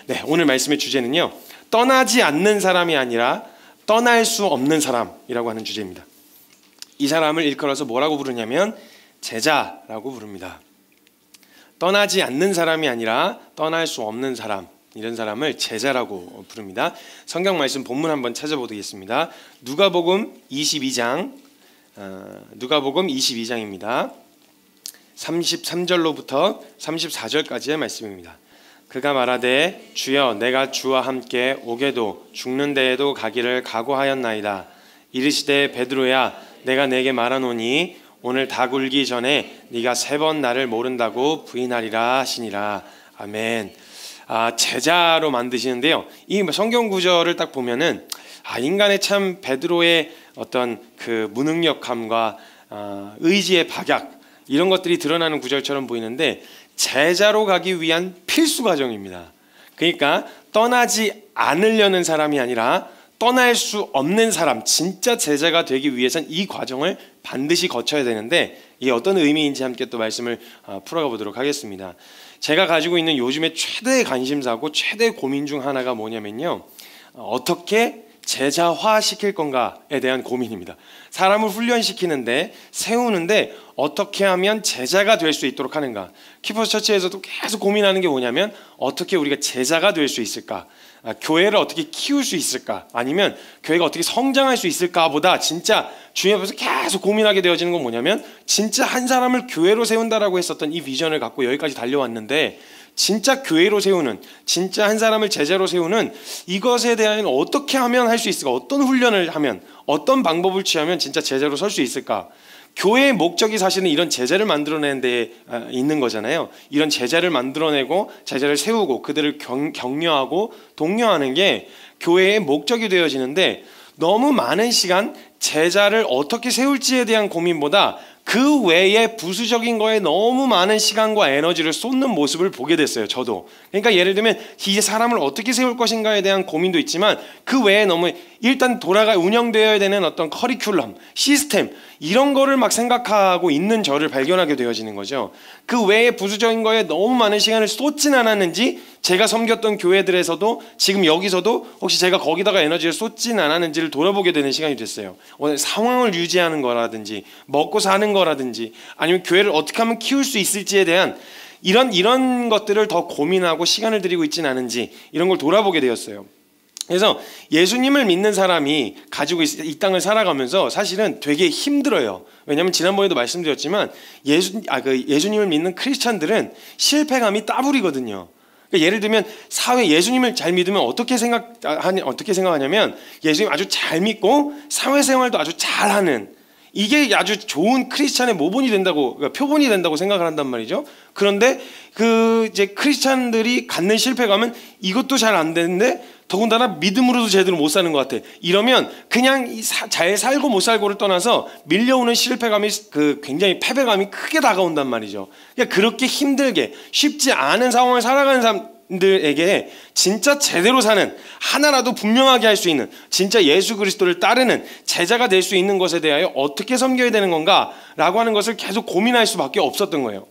네, 오늘 말씀의 주제는요, 떠나지 않는 사람이 아니라 떠날 수 없는 사람이라고 하는 주제입니다. 이 사람을 일컬어서 뭐라고 부르냐면 제자라고 부릅니다. 떠나지 않는 사람이 아니라 떠날 수 없는 사람, 이런 사람을 제자라고 부릅니다. 성경 말씀 본문 한번 찾아보겠습니다. 누가복음 22장, 누가복음 22장입니다. 33절로부터 34절까지의 말씀입니다. 그가 말하되 주여 내가 주와 함께 오게도 죽는 데에도 가기를 각오하였나이다. 이르시되 베드로야 내가 내게 말하노니 오늘 다 굴기 전에 네가 3번 나를 모른다고 부인하리라 하시니라. 아멘. 제자로 만드시는데요, 이 성경 구절을 딱 보면은 인간의 참 베드로의 어떤 그 무능력함과 의지의 박약, 이런 것들이 드러나는 구절처럼 보이는데 제자로 가기 위한 필수 과정입니다. 그러니까 떠나지 않으려는 사람이 아니라 떠날 수 없는 사람, 진짜 제자가 되기 위해선 이 과정을 반드시 거쳐야 되는데, 이게 어떤 의미인지 함께 또 말씀을 풀어가 보도록 하겠습니다. 제가 가지고 있는 요즘에 최대의 관심사고 최대의 고민 중 하나가 뭐냐면요, 어떻게 제자화 시킬 건가에 대한 고민입니다. 사람을 훈련시키는데, 세우는데 어떻게 하면 제자가 될 수 있도록 하는가. 키퍼스 처치에서도 계속 고민하는 게 뭐냐면 어떻게 우리가 제자가 될 수 있을까, 교회를 어떻게 키울 수 있을까, 아니면 교회가 어떻게 성장할 수 있을까 보다 진짜 주님 앞에서 계속 고민하게 되어지는 건 뭐냐면, 진짜 한 사람을 교회로 세운다라고 했었던 이 비전을 갖고 여기까지 달려왔는데, 진짜 교회로 세우는, 진짜 한 사람을 제자로 세우는 이것에 대한 어떻게 하면 할 수 있을까, 어떤 훈련을 하면, 어떤 방법을 취하면 진짜 제자로 설 수 있을까. 교회의 목적이 사실은 이런 제자를 만들어내는 데 있는 거잖아요. 이런 제자를 만들어내고 제자를 세우고 그들을 격려하고 독려하는 게 교회의 목적이 되어지는데, 너무 많은 시간 제자를 어떻게 세울지에 대한 고민보다 그 외에 부수적인 거에 너무 많은 시간과 에너지를 쏟는 모습을 보게 됐어요, 저도. 그러니까 예를 들면 이 사람을 어떻게 세울 것인가에 대한 고민도 있지만, 그 외에 너무 일단 운영되어야 되는 어떤 커리큘럼, 시스템, 이런 거를 막 생각하고 있는 저를 발견하게 되어지는 거죠. 그 외에 부수적인 거에 너무 많은 시간을 쏟진 않았는지, 제가 섬겼던 교회들에서도 지금 여기서도 혹시 제가 거기다가 에너지를 쏟진 않았는지를 돌아보게 되는 시간이 됐어요. 오늘 상황을 유지하는 거라든지 먹고 사는 거라든지 아니면 교회를 어떻게 하면 키울 수 있을지에 대한 이런 것들을 더 고민하고 시간을 들이고 있지는 않은지, 이런 걸 돌아보게 되었어요. 그래서 예수님을 믿는 사람이 가지고 이 땅을 살아가면서 사실은 되게 힘들어요. 왜냐하면 지난번에도 말씀드렸지만 예수님을 믿는 크리스찬들은 실패감이 따블이거든요. 그러니까 예를 들면 예수님을 잘 믿으면 어떻게 생각하냐면, 예수님 아주 잘 믿고 사회생활도 아주 잘하는, 이게 아주 좋은 크리스찬의 모본이 된다고, 그러니까 표본이 된다고 생각을 한단 말이죠. 그런데 이제 크리스찬들이 갖는 실패감은 이것도 잘 안 되는데 더군다나 믿음으로도 제대로 못 사는 것 같아. 이러면 그냥 잘 살고 못 살고를 떠나서 밀려오는 실패감이, 굉장히 패배감이 크게 다가온단 말이죠. 그러니까 그렇게 힘들게 쉽지 않은 상황을 살아가는 사람들에게 진짜 제대로 사는, 하나라도 분명하게 할 수 있는, 진짜 예수 그리스도를 따르는 제자가 될 수 있는 것에 대하여 어떻게 섬겨야 되는 건가라고 하는 것을 계속 고민할 수밖에 없었던 거예요.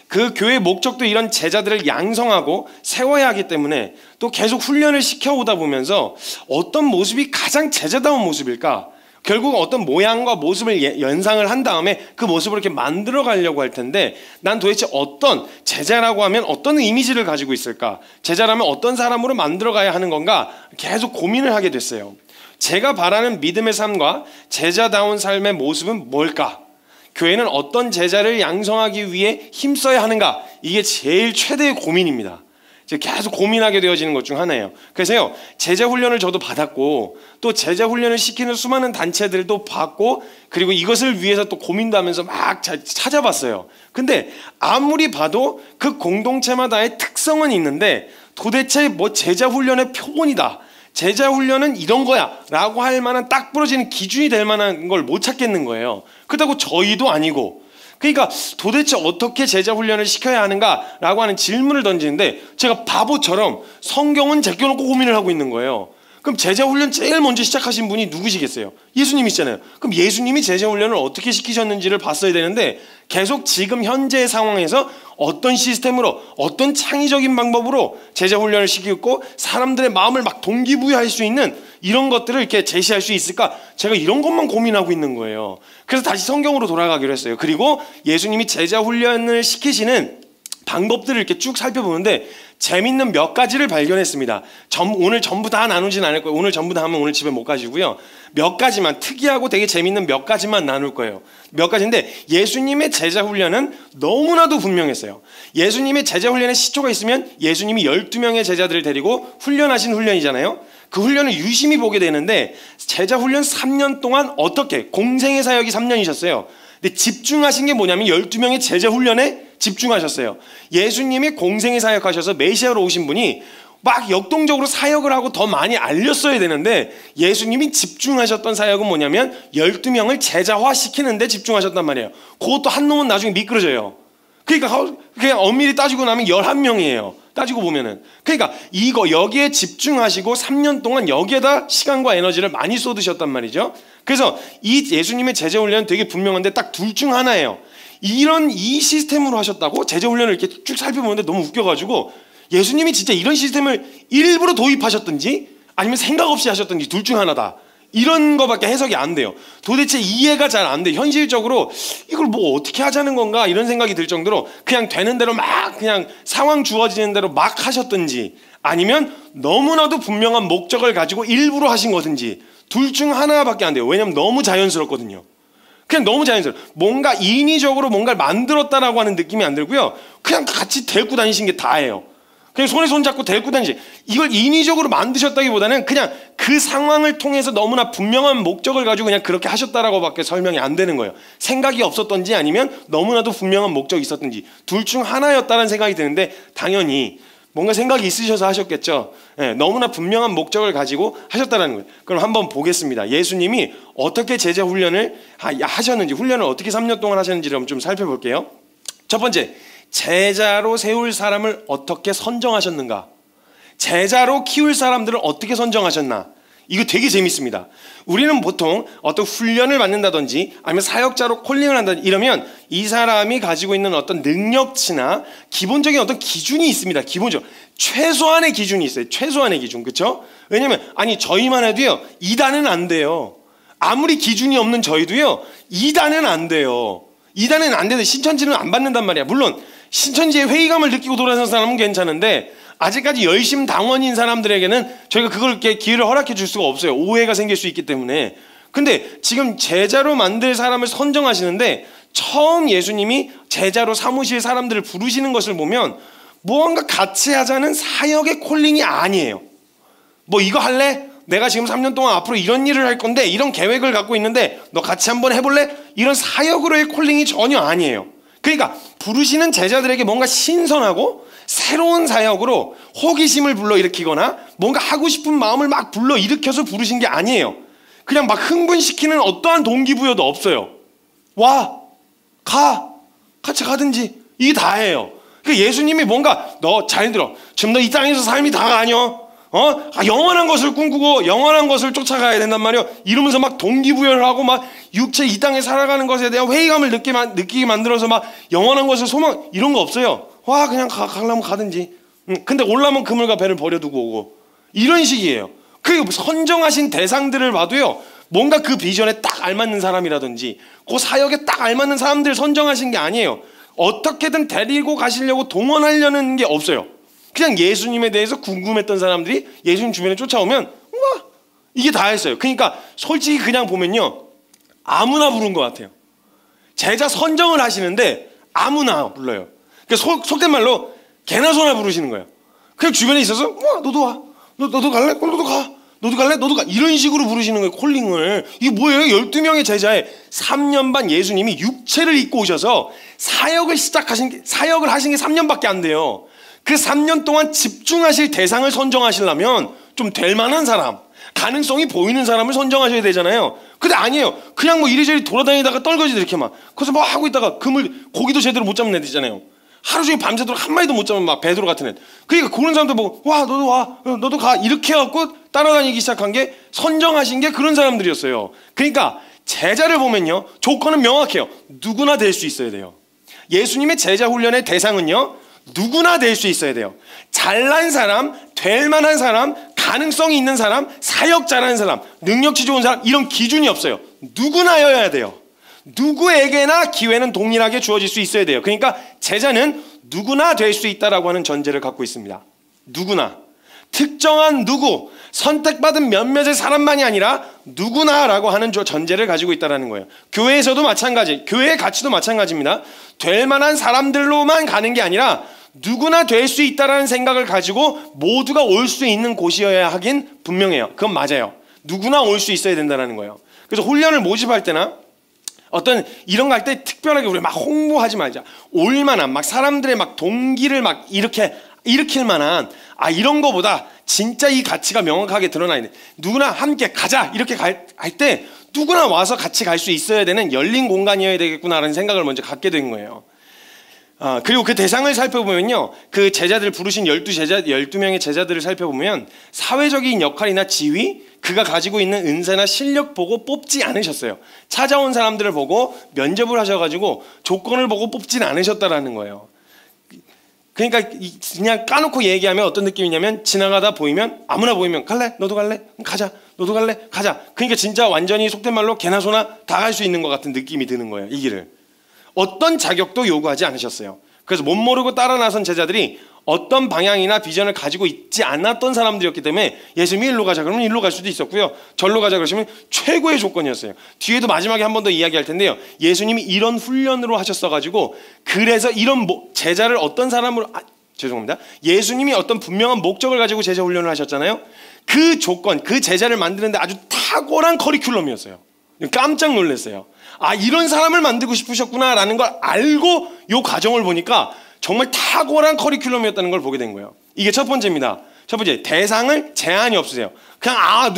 그 교회의 목적도 이런 제자들을 양성하고 세워야 하기 때문에 또 계속 훈련을 시켜오다 보면서 어떤 모습이 가장 제자다운 모습일까? 결국 어떤 모양과 모습을 연상을 한 다음에 그 모습을 이렇게 만들어 가려고 할 텐데, 난 도대체 어떤 제자라고 하면 어떤 이미지를 가지고 있을까? 제자라면 어떤 사람으로 만들어 가야 하는 건가? 계속 고민을 하게 됐어요. 제가 바라는 믿음의 삶과 제자다운 삶의 모습은 뭘까? 교회는 어떤 제자를 양성하기 위해 힘써야 하는가? 이게 제일 최대의 고민입니다. 계속 고민하게 되어지는 것 중 하나예요. 그래서요, 제자 훈련을 저도 받았고, 또 제자 훈련을 시키는 수많은 단체들도 봤고, 그리고 이것을 위해서 또 고민도 하면서 막 찾아봤어요. 근데 아무리 봐도 그 공동체마다의 특성은 있는데, 도대체 제자 훈련의 표본이다, 제자 훈련은 이런 거야 라고 할 만한 딱 부러지는 기준이 될 만한 걸 못 찾겠는 거예요. 그렇다고 저희도 아니고. 그러니까 도대체 어떻게 제자 훈련을 시켜야 하는가 라고 하는 질문을 던지는데, 제가 바보처럼 성경은 제껴놓고 고민을 하고 있는 거예요. 그럼 제자 훈련 제일 먼저 시작하신 분이 누구시겠어요? 예수님이시잖아요. 그럼 예수님이 제자 훈련을 어떻게 시키셨는지를 봤어야 되는데 계속 지금 현재의 상황에서 어떤 시스템으로 어떤 창의적인 방법으로 제자 훈련을 시키고 사람들의 마음을 막 동기부여할 수 있는 이런 것들을 이렇게 제시할 수 있을까? 제가 이런 것만 고민하고 있는 거예요. 그래서 다시 성경으로 돌아가기로 했어요. 그리고 예수님이 제자 훈련을 시키시는 방법들을 이렇게 쭉 살펴보는데 재밌는 몇 가지를 발견했습니다. 오늘 전부 다 나누진 않을 거예요. 오늘 전부 다 하면 오늘 집에 못 가시고요. 몇 가지만, 특이하고 되게 재밌는 몇 가지만 나눌 거예요. 몇 가지인데 예수님의 제자 훈련은 너무나도 분명했어요. 예수님의 제자 훈련의 시초가 있으면 예수님이 12명의 제자들을 데리고 훈련하신 훈련이잖아요. 그 훈련을 유심히 보게 되는데 제자 훈련 3년 동안 어떻게 공생의 사역이 3년이셨어요. 근데 집중하신 게 뭐냐면 12명의 제자 훈련에 집중하셨어요. 예수님이 공생의 사역하셔서 메시아로 오신 분이 막 역동적으로 사역을 하고 더 많이 알렸어야 되는데 예수님이 집중하셨던 사역은 뭐냐면 12명을 제자화시키는 데 집중하셨단 말이에요. 그것도 한 놈은 나중에 미끄러져요. 그러니까 그냥 엄밀히 따지고 나면 11명이에요. 따지고 보면은. 그러니까 여기에 집중하시고 3년 동안 여기에다 시간과 에너지를 많이 쏟으셨단 말이죠. 그래서 이 예수님의 제자 훈련은 되게 분명한데 딱 둘 중 하나예요. 이 시스템으로 하셨다고? 제자 훈련을 이렇게 쭉 살펴보는데 너무 웃겨가지고 예수님이 진짜 이런 시스템을 일부러 도입하셨든지 아니면 생각 없이 하셨든지 둘 중 하나다. 이런 거밖에 해석이 안 돼요. 도대체 이해가 잘 안 돼. 현실적으로 이걸 뭐 어떻게 하자는 건가 이런 생각이 들 정도로 그냥 되는 대로 막 그냥 상황 주어지는 대로 막 하셨든지 아니면 너무나도 분명한 목적을 가지고 일부러 하신 거든지 둘 중 하나밖에 안 돼요. 왜냐면 너무 자연스럽거든요. 그냥 너무 자연스러워. 뭔가 인위적으로 뭔가를 만들었다라고 하는 느낌이 안 들고요. 그냥 같이 데리고 다니신 게 다예요. 그냥 손에 손 잡고 데리고 다니지. 이걸 인위적으로 만드셨다기보다는 그냥 그 상황을 통해서 너무나 분명한 목적을 가지고 그냥 그렇게 하셨다라고밖에 설명이 안 되는 거예요. 생각이 없었던지 아니면 너무나도 분명한 목적이 있었던지 둘 중 하나였다는 생각이 드는데 당연히 뭔가 생각이 있으셔서 하셨겠죠. 네, 너무나 분명한 목적을 가지고 하셨다는 거예요. 그럼 한번 보겠습니다. 예수님이 어떻게 제자 훈련을 하셨는지, 훈련을 어떻게 3년 동안 하셨는지를 좀 살펴볼게요. 첫 번째, 제자로 세울 사람을 어떻게 선정하셨는가? 제자로 키울 사람들을 어떻게 선정하셨나? 이거 되게 재밌습니다. 우리는 보통 어떤 훈련을 받는다든지 아니면 사역자로 콜링을 한다든지 이러면 이 사람이 가지고 있는 어떤 능력치나 기본적인 어떤 기준이 있습니다. 기본적으로 최소한의 기준이 있어요. 최소한의 기준. 그렇죠? 왜냐면 저희만 해도요 2단은 안 돼요. 아무리 기준이 없는 저희도요 2단은 안 돼요. 2단은 안 되는데 신천지는 안 받는단 말이야. 물론 신천지의 회의감을 느끼고 돌아선 사람은 괜찮은데 아직까지 열심 당원인 사람들에게는 저희가 그걸 이렇게 기회를 허락해 줄 수가 없어요. 오해가 생길 수 있기 때문에. 근데 지금 제자로 만들 사람을 선정하시는데 처음 예수님이 제자로 삼으실 사람들을 부르시는 것을 보면 무언가 같이 하자는 사역의 콜링이 아니에요. 뭐 이거 할래? 내가 지금 3년 동안 앞으로 이런 일을 할 건데 이런 계획을 갖고 있는데 너 같이 한번 해볼래? 이런 사역으로의 콜링이 전혀 아니에요. 그러니까 부르시는 제자들에게 뭔가 신선하고 새로운 사역으로 호기심을 불러일으키거나 뭔가 하고 싶은 마음을 막 불러일으켜서 부르신 게 아니에요. 그냥 막 흥분시키는 어떠한 동기부여도 없어요. 와, 가, 같이 가든지 이게 다예요. 그러니까 예수님이 뭔가 너 잘 들어. 지금 너 이 땅에서 삶이 다가 아니여. 영원한 것을 꿈꾸고 영원한 것을 쫓아가야 된단 말이에요. 이러면서 막 동기부여를 하고 막 육체 이 땅에 살아가는 것에 대한 회의감을 느끼게 만들어서 막 영원한 것을 소망 이런 거 없어요. 와 그냥 가려면 가든지. 근데 올라면 그물과 배를 버려두고 오고 이런 식이에요. 그 선정하신 대상들을 봐도요 뭔가 그 비전에 딱 알맞는 사람이라든지 그 사역에 딱 알맞는 사람들을 선정하신 게 아니에요. 어떻게든 데리고 가시려고 동원하려는 게 없어요. 그냥 예수님에 대해서 궁금했던 사람들이 예수님 주변에 쫓아오면 와 이게 다였어요. 그러니까 솔직히 그냥 보면요 아무나 부른 것 같아요. 제자 선정을 하시는데 아무나 불러요. 그러니까 속된 말로 개나 소나 부르시는 거예요. 그냥 주변에 있어서 와 너도 와 너도 갈래? 너도 가 너도 갈래? 너도 가 이런 식으로 부르시는 거예요. 콜링을. 이게 뭐예요? 12명의 제자에 3년 반 예수님이 육체를 입고 오셔서 사역을 하신 게 3년밖에 안 돼요. 그 3년 동안 집중하실 대상을 선정하시려면 좀 될 만한 사람, 가능성이 보이는 사람을 선정하셔야 되잖아요. 근데 아니에요. 그냥 뭐 이리저리 돌아다니다가 떨거지도 이렇게 막 거기서 뭐 하고 있다가 고기도 제대로 못 잡는 애들 있잖아요. 하루 종일 밤새도록 한 마리도 못 잡으면 막 베드로 같은 애. 그러니까 그런 사람들 보고 와 너도 와 너도 가 이렇게 해갖고 따라다니기 시작한 게 선정하신 게 그런 사람들이었어요. 그러니까 제자를 보면요, 조건은 명확해요. 누구나 될 수 있어야 돼요. 예수님의 제자 훈련의 대상은요, 누구나 될 수 있어야 돼요. 잘난 사람, 될 만한 사람, 가능성이 있는 사람, 사역 잘하는 사람, 능력치 좋은 사람, 이런 기준이 없어요. 누구나여야 돼요. 누구에게나 기회는 동일하게 주어질 수 있어야 돼요. 그러니까 제자는 누구나 될 수 있다라고 하는 전제를 갖고 있습니다. 누구나. 특정한 누구, 선택받은 몇몇의 사람만이 아니라 누구나라고 하는 전제를 가지고 있다는 거예요. 교회에서도 마찬가지, 교회의 가치도 마찬가지입니다. 될 만한 사람들로만 가는 게 아니라 누구나 될 수 있다는 생각을 가지고 모두가 올 수 있는 곳이어야 하긴 분명해요. 그건 맞아요. 누구나 올 수 있어야 된다는 거예요. 그래서 훈련을 모집할 때나 어떤 이런 거 할 때 특별하게 우리 막 홍보하지 말자. 올만한 막 사람들의 막 동기를 막 일으킬 만한 이런 거보다 진짜 이 가치가 명확하게 드러나 있는, 누구나 함께 가자 이렇게 할 때 누구나 와서 같이 갈 수 있어야 되는 열린 공간이어야 되겠구나라는 생각을 먼저 갖게 된 거예요. 그리고 그 대상을 살펴보면요, 그 제자들 부르신 12명의 제자들을 살펴보면 사회적인 역할이나 지위, 그가 가지고 있는 은사나 실력 보고 뽑지 않으셨어요. 찾아온 사람들을 보고 면접을 하셔가지고 조건을 보고 뽑진 않으셨다라는 거예요. 그러니까 그냥 까놓고 얘기하면 어떤 느낌이냐면, 지나가다 보이면, 아무나 보이면 갈래? 너도 갈래? 가자. 너도 갈래? 가자. 그러니까 진짜 완전히 속된 말로 개나 소나 다 갈 수 있는 것 같은 느낌이 드는 거예요, 이 길을. 어떤 자격도 요구하지 않으셨어요. 그래서 못 모르고 따라 나선 제자들이 어떤 방향이나 비전을 가지고 있지 않았던 사람들이었기 때문에 예수님이 일로 가자 그러면 일로 갈 수도 있었고요, 절로 가자 그러시면 최고의 조건이었어요. 뒤에도 마지막에 한 번 더 이야기할 텐데요, 예수님이 이런 훈련으로 하셨어가지고, 그래서 이런 제자를 어떤 사람으로, 죄송합니다, 예수님이 어떤 분명한 목적을 가지고 제자 훈련을 하셨잖아요. 그 조건, 그 제자를 만드는데 아주 탁월한 커리큘럼이었어요. 깜짝 놀랐어요. 이런 사람을 만들고 싶으셨구나 라는 걸 알고 이 과정을 보니까 정말 탁월한 커리큘럼이었다는 걸 보게 된 거예요. 이게 첫 번째입니다. 첫 번째, 대상을 제한이 없으세요. 그냥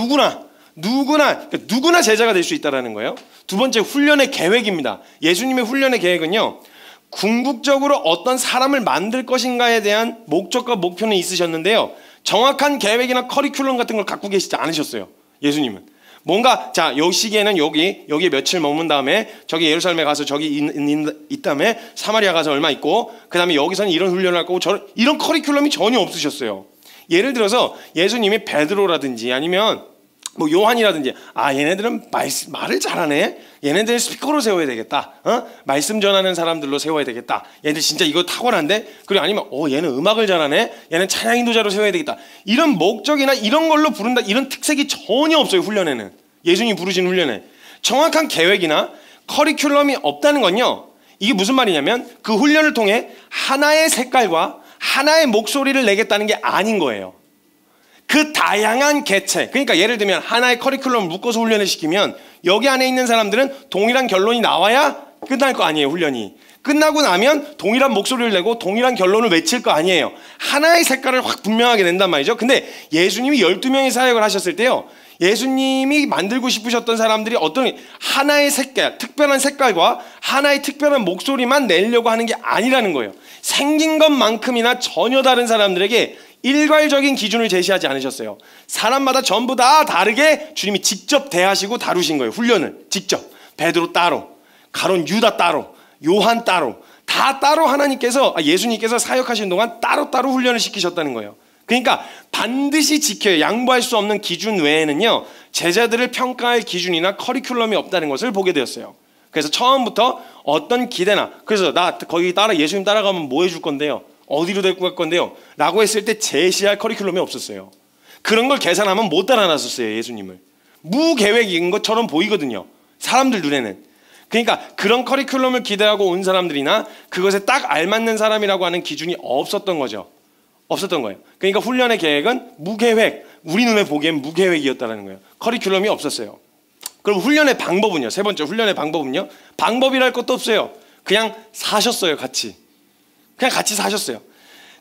누구나 제자가 될 수 있다는 거예요. 두 번째, 훈련의 계획입니다. 예수님의 훈련의 계획은요, 궁극적으로 어떤 사람을 만들 것인가에 대한 목적과 목표는 있으셨는데요, 정확한 계획이나 커리큘럼 같은 걸 갖고 계시지 않으셨어요. 예수님은 뭔가, 요 시기에는 여기 며칠 머문 다음에 저기 예루살렘에 가서 저기 있 다음에 사마리아 가서 얼마 있고, 그 다음에 여기서는 이런 훈련을 할 거고, 이런 커리큘럼이 전혀 없으셨어요. 예를 들어서 예수님이 베드로라든지 아니면 뭐 요한이라든지, 얘네들은 말을 잘하네, 얘네들 스피커로 세워야 되겠다, 말씀 전하는 사람들로 세워야 되겠다, 얘네들 진짜 이거 탁월한데, 그리고 아니면 얘는 음악을 잘하네, 얘는 찬양 인도자로 세워야 되겠다, 이런 목적이나 이런 걸로 부른다, 이런 특색이 전혀 없어요. 훈련에는, 예수님이 부르신 훈련에 정확한 계획이나 커리큘럼이 없다는 건요, 이게 무슨 말이냐면 그 훈련을 통해 하나의 색깔과 하나의 목소리를 내겠다는 게 아닌 거예요. 그 다양한 개체, 그러니까 예를 들면 하나의 커리큘럼을 묶어서 훈련을 시키면 여기 안에 있는 사람들은 동일한 결론이 나와야 끝날 거 아니에요. 훈련이 끝나고 나면 동일한 목소리를 내고 동일한 결론을 외칠 거 아니에요. 하나의 색깔을 확 분명하게 낸단 말이죠. 근데 예수님이 12명의 사역을 하셨을 때요, 예수님이 만들고 싶으셨던 사람들이 어떤 하나의 색깔, 특별한 색깔과 하나의 특별한 목소리만 내려고 하는 게 아니라는 거예요. 생긴 것만큼이나 전혀 다른 사람들에게 일괄적인 기준을 제시하지 않으셨어요. 사람마다 전부 다 다르게 주님이 직접 대하시고 다루신 거예요. 훈련을 직접. 베드로 따로, 가론 유다 따로, 요한 따로, 다 따로 하나님께서, 예수님께서 사역하신 동안 따로따로 훈련을 시키셨다는 거예요. 그러니까 반드시 지켜야, 양보할 수 없는 기준 외에는요, 제자들을 평가할 기준이나 커리큘럼이 없다는 것을 보게 되었어요. 그래서 처음부터 어떤 기대나, 그래서 나 거기 예수님 따라가면 뭐 해줄 건데요, 어디로 데리고 갈 건데요 라고 했을 때 제시할 커리큘럼이 없었어요. 그런 걸 계산하면 못 따라놨었어요. 예수님을 무계획인 것처럼 보이거든요, 사람들 눈에는. 그러니까 그런 커리큘럼을 기대하고 온 사람들이나 그것에 딱 알맞는 사람이라고 하는 기준이 없었던 거죠. 없었던 거예요. 그러니까 훈련의 계획은 무계획, 우리 눈에 보기엔 무계획이었다는 거예요. 커리큘럼이 없었어요. 그럼 훈련의 방법은요, 세 번째 훈련의 방법은요, 방법이랄 것도 없어요. 그냥 사셨어요. 그냥 같이 사셨어요.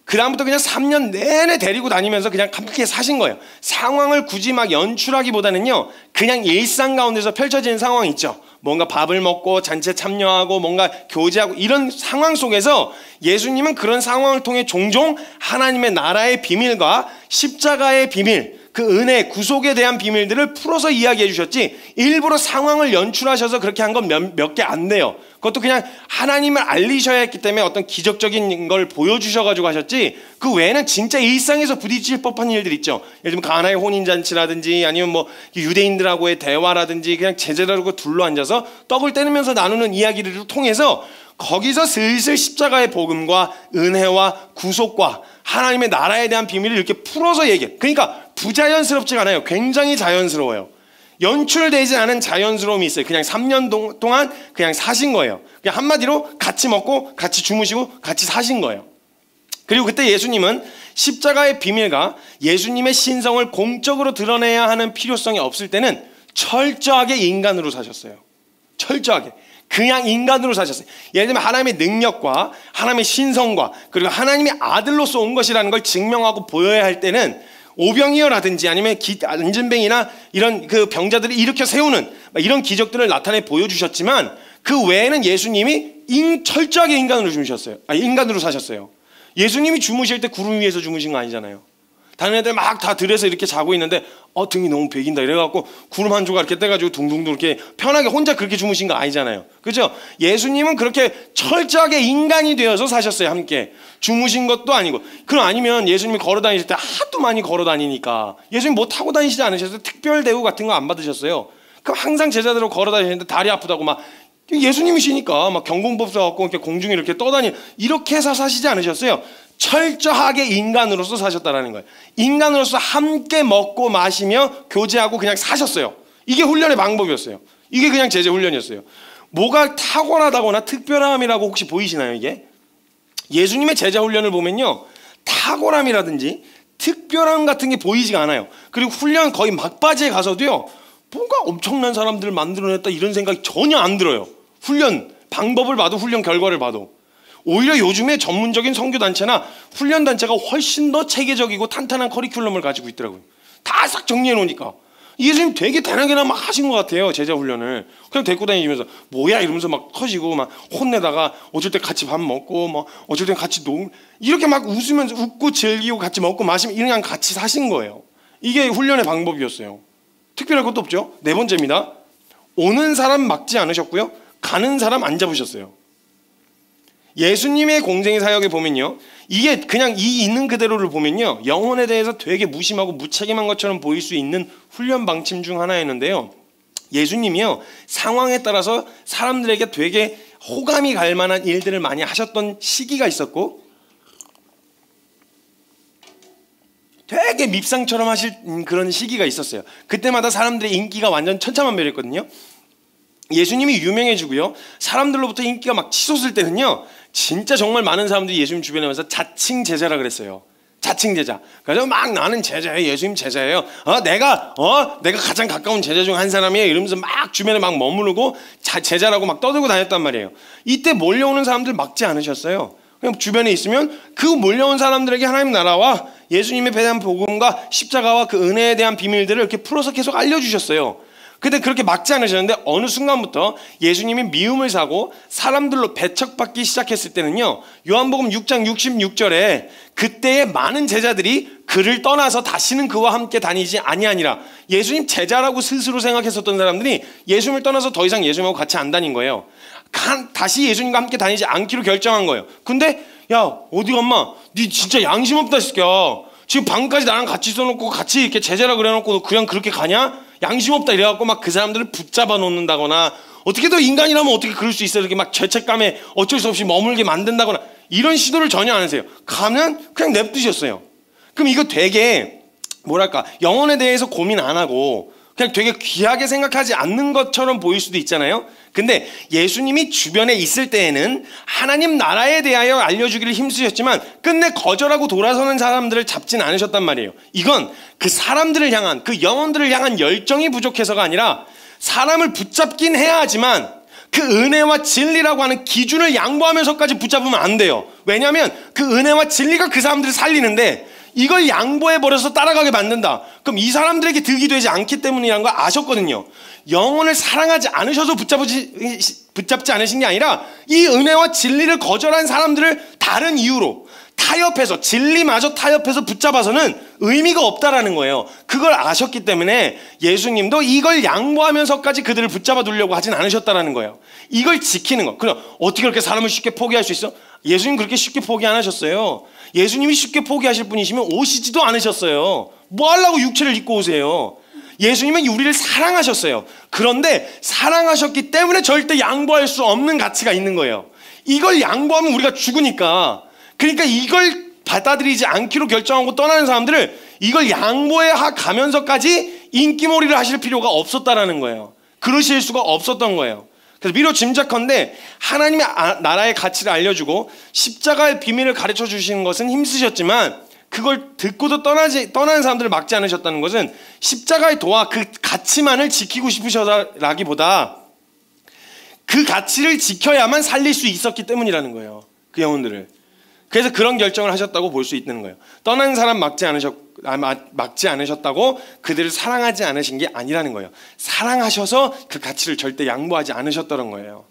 그 다음부터 그냥 3년 내내 데리고 다니면서 그냥 함께 사신 거예요. 상황을 굳이 막 연출하기보다는요, 그냥 일상 가운데서 펼쳐지는 상황이 있죠. 뭔가 밥을 먹고 잔치에 참여하고 뭔가 교제하고 이런 상황 속에서 예수님은 그런 상황을 통해 종종 하나님의 나라의 비밀과 십자가의 비밀, 그 은혜, 구속에 대한 비밀들을 풀어서 이야기해 주셨지 일부러 상황을 연출하셔서 그렇게 한 건 몇 개 안 돼요. 그것도 그냥 하나님을 알리셔야 했기 때문에 어떤 기적적인 걸 보여주셔가지고 하셨지 그 외에는 진짜 일상에서 부딪힐 법한 일들 있죠. 예를 들면 가나의 혼인잔치라든지 아니면 뭐 유대인들하고의 대화라든지 그냥 제자들하고 둘러앉아서 떡을 떼면서 나누는 이야기를 통해서 거기서 슬슬 십자가의 복음과 은혜와 구속과 하나님의 나라에 대한 비밀을 이렇게 풀어서 얘기해. 그러니까 부자연스럽지가 않아요. 굉장히 자연스러워요. 연출되지 않은 자연스러움이 있어요. 그냥 3년 동안 그냥 사신 거예요. 그냥 한마디로 같이 먹고 같이 주무시고 같이 사신 거예요. 그리고 그때 예수님은 십자가의 비밀과 예수님의 신성을 공적으로 드러내야 하는 필요성이 없을 때는 철저하게 인간으로 사셨어요. 철저하게. 그냥 인간으로 사셨어요. 예를 들면 하나님의 능력과 하나님의 신성과 그리고 하나님의 아들로서 온 것이라는 걸 증명하고 보여야 할 때는 오병이어라든지 아니면 안진뱅이나 이런 그 병자들을 일으켜 세우는 이런 기적들을 나타내 보여주셨지만 그 외에는 예수님이 철저하게 인간으로 주무셨어요. 인간으로 사셨어요. 예수님이 주무실 때 구름 위에서 주무신 거 아니잖아요. 다른 애들 막 다 들에서 이렇게 자고 있는데 등이 너무 베긴다 이래갖고 구름 한 조각 이렇게 떼가지고 둥둥둥 이렇게 편하게 혼자 그렇게 주무신 거 아니잖아요. 그죠? 예수님은 그렇게 철저하게 인간이 되어서 사셨어요. 함께 주무신 것도 아니고. 그럼 아니면 예수님이 걸어 다니실 때 하도 많이 걸어 다니니까 예수님 뭐 타고 다니시지 않으셨어요? 특별 대우 같은 거 안 받으셨어요? 그럼 항상 제자들하고 걸어 다니시는데 다리 아프다고 막 예수님이시니까 막 경공법 써갖고 이렇게 공중에 이렇게 떠다니 이렇게 해서 사시지 않으셨어요? 철저하게 인간으로서 사셨다라는 거예요. 인간으로서 함께 먹고 마시며 교제하고 그냥 사셨어요. 이게 훈련의 방법이었어요. 이게 그냥 제자 훈련이었어요. 뭐가 탁월하다거나 특별함이라고 혹시 보이시나요? 이게 예수님의 제자 훈련을 보면요 탁월함이라든지 특별함 같은 게 보이지가 않아요. 그리고 훈련 거의 막바지에 가서도요 뭔가 엄청난 사람들을 만들어냈다 이런 생각이 전혀 안 들어요. 훈련 방법을 봐도 훈련 결과를 봐도 오히려 요즘에 전문적인 선교단체나 훈련단체가 훨씬 더 체계적이고 탄탄한 커리큘럼을 가지고 있더라고요. 다 싹 정리해 놓으니까 예수님 되게 대단하게나 막 하신 것 같아요. 제자 훈련을 그냥 데리고 다니면서 뭐야 이러면서 막 터지고 막 혼내다가 어쩔 때 같이 밥 먹고 뭐 어쩔 때 같이 이렇게 막 웃으면서 웃고 즐기고 같이 먹고 마시면 그냥 같이 사신 거예요. 이게 훈련의 방법이었어요. 특별할 것도 없죠. 네 번째입니다. 오는 사람 막지 않으셨고요. 가는 사람 안 잡으셨어요. 예수님의 공생의 사역에 보면요. 이게 그냥 이 있는 그대로를 보면요. 영혼에 대해서 되게 무심하고 무책임한 것처럼 보일 수 있는 훈련 방침 중 하나였는데요. 예수님이요. 상황에 따라서 사람들에게 되게 호감이 갈 만한 일들을 많이 하셨던 시기가 있었고 되게 밉상처럼 하실 그런 시기가 있었어요. 그때마다 사람들의 인기가 완전 천차만별이었거든요. 예수님이 유명해지고요. 사람들로부터 인기가 막 치솟을 때는요. 진짜 정말 많은 사람들이 예수님 주변에 와서 자칭 제자라 그랬어요. 자칭 제자. 그래서 막 나는 제자예요. 예수님 제자예요. 내가 가장 가까운 제자 중 한 사람이에요. 이러면서 막 주변에 막 머무르고 제자라고 막 떠들고 다녔단 말이에요. 이때 몰려오는 사람들 막지 않으셨어요. 그냥 주변에 있으면 그 몰려온 사람들에게 하나님 나라와 예수님에 대한 복음과 십자가와 그 은혜에 대한 비밀들을 이렇게 풀어서 계속 알려주셨어요. 근데 그렇게 막지 않으셨는데 어느 순간부터 예수님이 미움을 사고 사람들로 배척받기 시작했을 때는요. 요한복음 6장 66절에 그때의 많은 제자들이 그를 떠나서 다시는 그와 함께 다니지 아니하니라. 예수님 제자라고 스스로 생각했었던 사람들이 예수님을 떠나서 더 이상 예수님하고 같이 안 다닌 거예요. 다시 예수님과 함께 다니지 않기로 결정한 거예요. 근데 야 어디 엄마 니 진짜 양심 없다 새끼야. 지금 방금까지 나랑 같이 있어놓고 같이 이렇게 제자라 그래놓고 너 그냥 그렇게 가냐? 양심 없다 이래갖고 막 그 사람들을 붙잡아 놓는다거나 어떻게 더 인간이라면 어떻게 그럴 수 있어 이렇게 막 죄책감에 어쩔 수 없이 머물게 만든다거나 이런 시도를 전혀 안 하세요. 가면 그냥 냅두셨어요. 그럼 이거 되게 뭐랄까 영혼에 대해서 고민 안 하고 그냥 되게 귀하게 생각하지 않는 것처럼 보일 수도 있잖아요. 근데 예수님이 주변에 있을 때에는 하나님 나라에 대하여 알려주기를 힘쓰셨지만 끝내 거절하고 돌아서는 사람들을 잡진 않으셨단 말이에요. 이건 그 사람들을 향한 그 영혼들을 향한 열정이 부족해서가 아니라 사람을 붙잡긴 해야 하지만 그 은혜와 진리라고 하는 기준을 양보하면서까지 붙잡으면 안 돼요. 왜냐하면 그 은혜와 진리가 그 사람들을 살리는데 이걸 양보해버려서 따라가게 만든다. 그럼 이 사람들에게 득이 되지 않기 때문이라는 걸 아셨거든요. 영혼을 사랑하지 않으셔서 붙잡지 않으신 게 아니라 이 은혜와 진리를 거절한 사람들을 다른 이유로 타협해서, 진리마저 타협해서 붙잡아서는 의미가 없다라는 거예요. 그걸 아셨기 때문에 예수님도 이걸 양보하면서까지 그들을 붙잡아 두려고 하진 않으셨다라는 거예요. 이걸 지키는 거. 그럼 어떻게 그렇게 사람을 쉽게 포기할 수 있어? 예수님 그렇게 쉽게 포기 안 하셨어요. 예수님이 쉽게 포기하실 분이시면 오시지도 않으셨어요. 뭐 하려고 육체를 입고 오세요? 예수님은 우리를 사랑하셨어요. 그런데 사랑하셨기 때문에 절대 양보할 수 없는 가치가 있는 거예요. 이걸 양보하면 우리가 죽으니까. 그러니까 이걸 받아들이지 않기로 결정하고 떠나는 사람들을 이걸 양보해 가면서까지 인기몰이를 하실 필요가 없었다라는 거예요. 그러실 수가 없었던 거예요. 그래서 미뤄 짐작컨대 하나님의 나라의 가치를 알려주고 십자가의 비밀을 가르쳐 주시는 것은 힘쓰셨지만 그걸 듣고도 떠나는 사람들을 막지 않으셨다는 것은 십자가의 도와 그 가치만을 지키고 싶으셨다라기보다 그 가치를 지켜야만 살릴 수 있었기 때문이라는 거예요. 그 영혼들을. 그래서 그런 결정을 하셨다고 볼 수 있는 거예요. 떠난 사람 막지 않으셨다고 그들을 사랑하지 않으신 게 아니라는 거예요. 사랑하셔서 그 가치를 절대 양보하지 않으셨다는 거예요.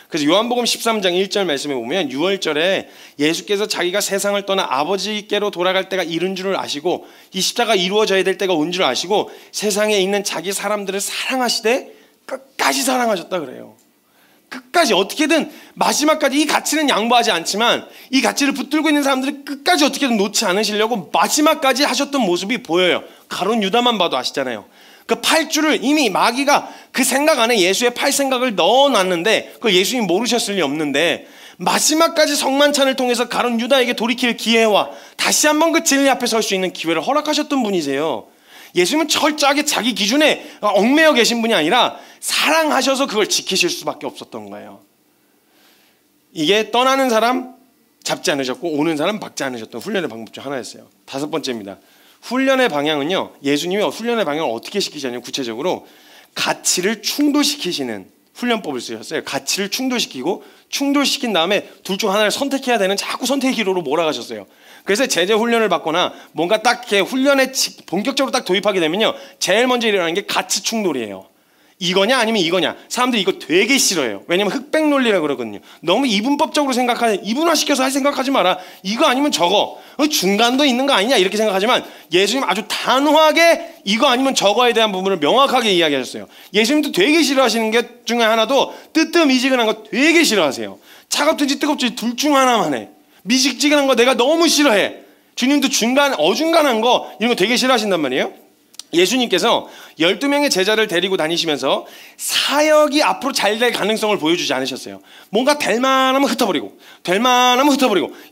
그래서 요한복음 13장 1절 말씀에 보면 6월절에 예수께서 자기가 세상을 떠나 아버지께로 돌아갈 때가 이른 줄을 아시고 이 십자가 이루어져야 될 때가 온 줄 아시고 세상에 있는 자기 사람들을 사랑하시되 끝까지 사랑하셨다 그래요. 끝까지 어떻게든 마지막까지 이 가치는 양보하지 않지만 이 가치를 붙들고 있는 사람들이 끝까지 어떻게든 놓지 않으시려고 마지막까지 하셨던 모습이 보여요. 가룟 유다만 봐도 아시잖아요. 그 팔줄을 이미 마귀가 그 생각 안에 예수의 팔 생각을 넣어놨는데 그걸 예수님이 모르셨을 리 없는데 마지막까지 성만찬을 통해서 가룟 유다에게 돌이킬 기회와 다시 한번 그 진리 앞에 설 수 있는 기회를 허락하셨던 분이세요. 예수님은 철저하게 자기 기준에 얽매여 계신 분이 아니라 사랑하셔서 그걸 지키실 수밖에 없었던 거예요. 이게 떠나는 사람 잡지 않으셨고 오는 사람 막지 않으셨던 훈련의 방법 중 하나였어요. 5번째입니다. 훈련의 방향은요. 예수님이 훈련의 방향을 어떻게 시키셨냐면 구체적으로 가치를 충돌시키시는 훈련법을 쓰셨어요. 가치를 충돌시킨 다음에 둘 중 하나를 선택해야 되는 자꾸 선택의 기로로 몰아가셨어요. 그래서 제재 훈련을 받거나 뭔가 딱 이렇게 훈련에 본격적으로 딱 도입하게 되면요. 제일 먼저 일어나는 게 가치 충돌이에요. 이거냐 아니면 이거냐. 사람들이 이거 되게 싫어해요. 왜냐면 흑백 논리라고 그러거든요. 너무 이분법적으로 이분화시켜서 할 생각하지 마라. 이거 아니면 저거. 중간도 있는 거 아니냐 이렇게 생각하지만 예수님 아주 단호하게 이거 아니면 저거에 대한 부분을 명확하게 이야기하셨어요. 예수님도 되게 싫어하시는 게 중에 하나도 뜨뜻미지근한 거 되게 싫어하세요. 차갑든지 뜨겁든지 둘 중 하나만 해. 미직지근한 거 내가 너무 싫어해. 주님도 어중간한 거 이런 거 되게 싫어하신단 말이에요. 예수님께서 12명의 제자를 데리고 다니시면서 사역이 앞으로 잘 될 가능성을 보여주지 않으셨어요. 뭔가 될 만하면 흩어버리고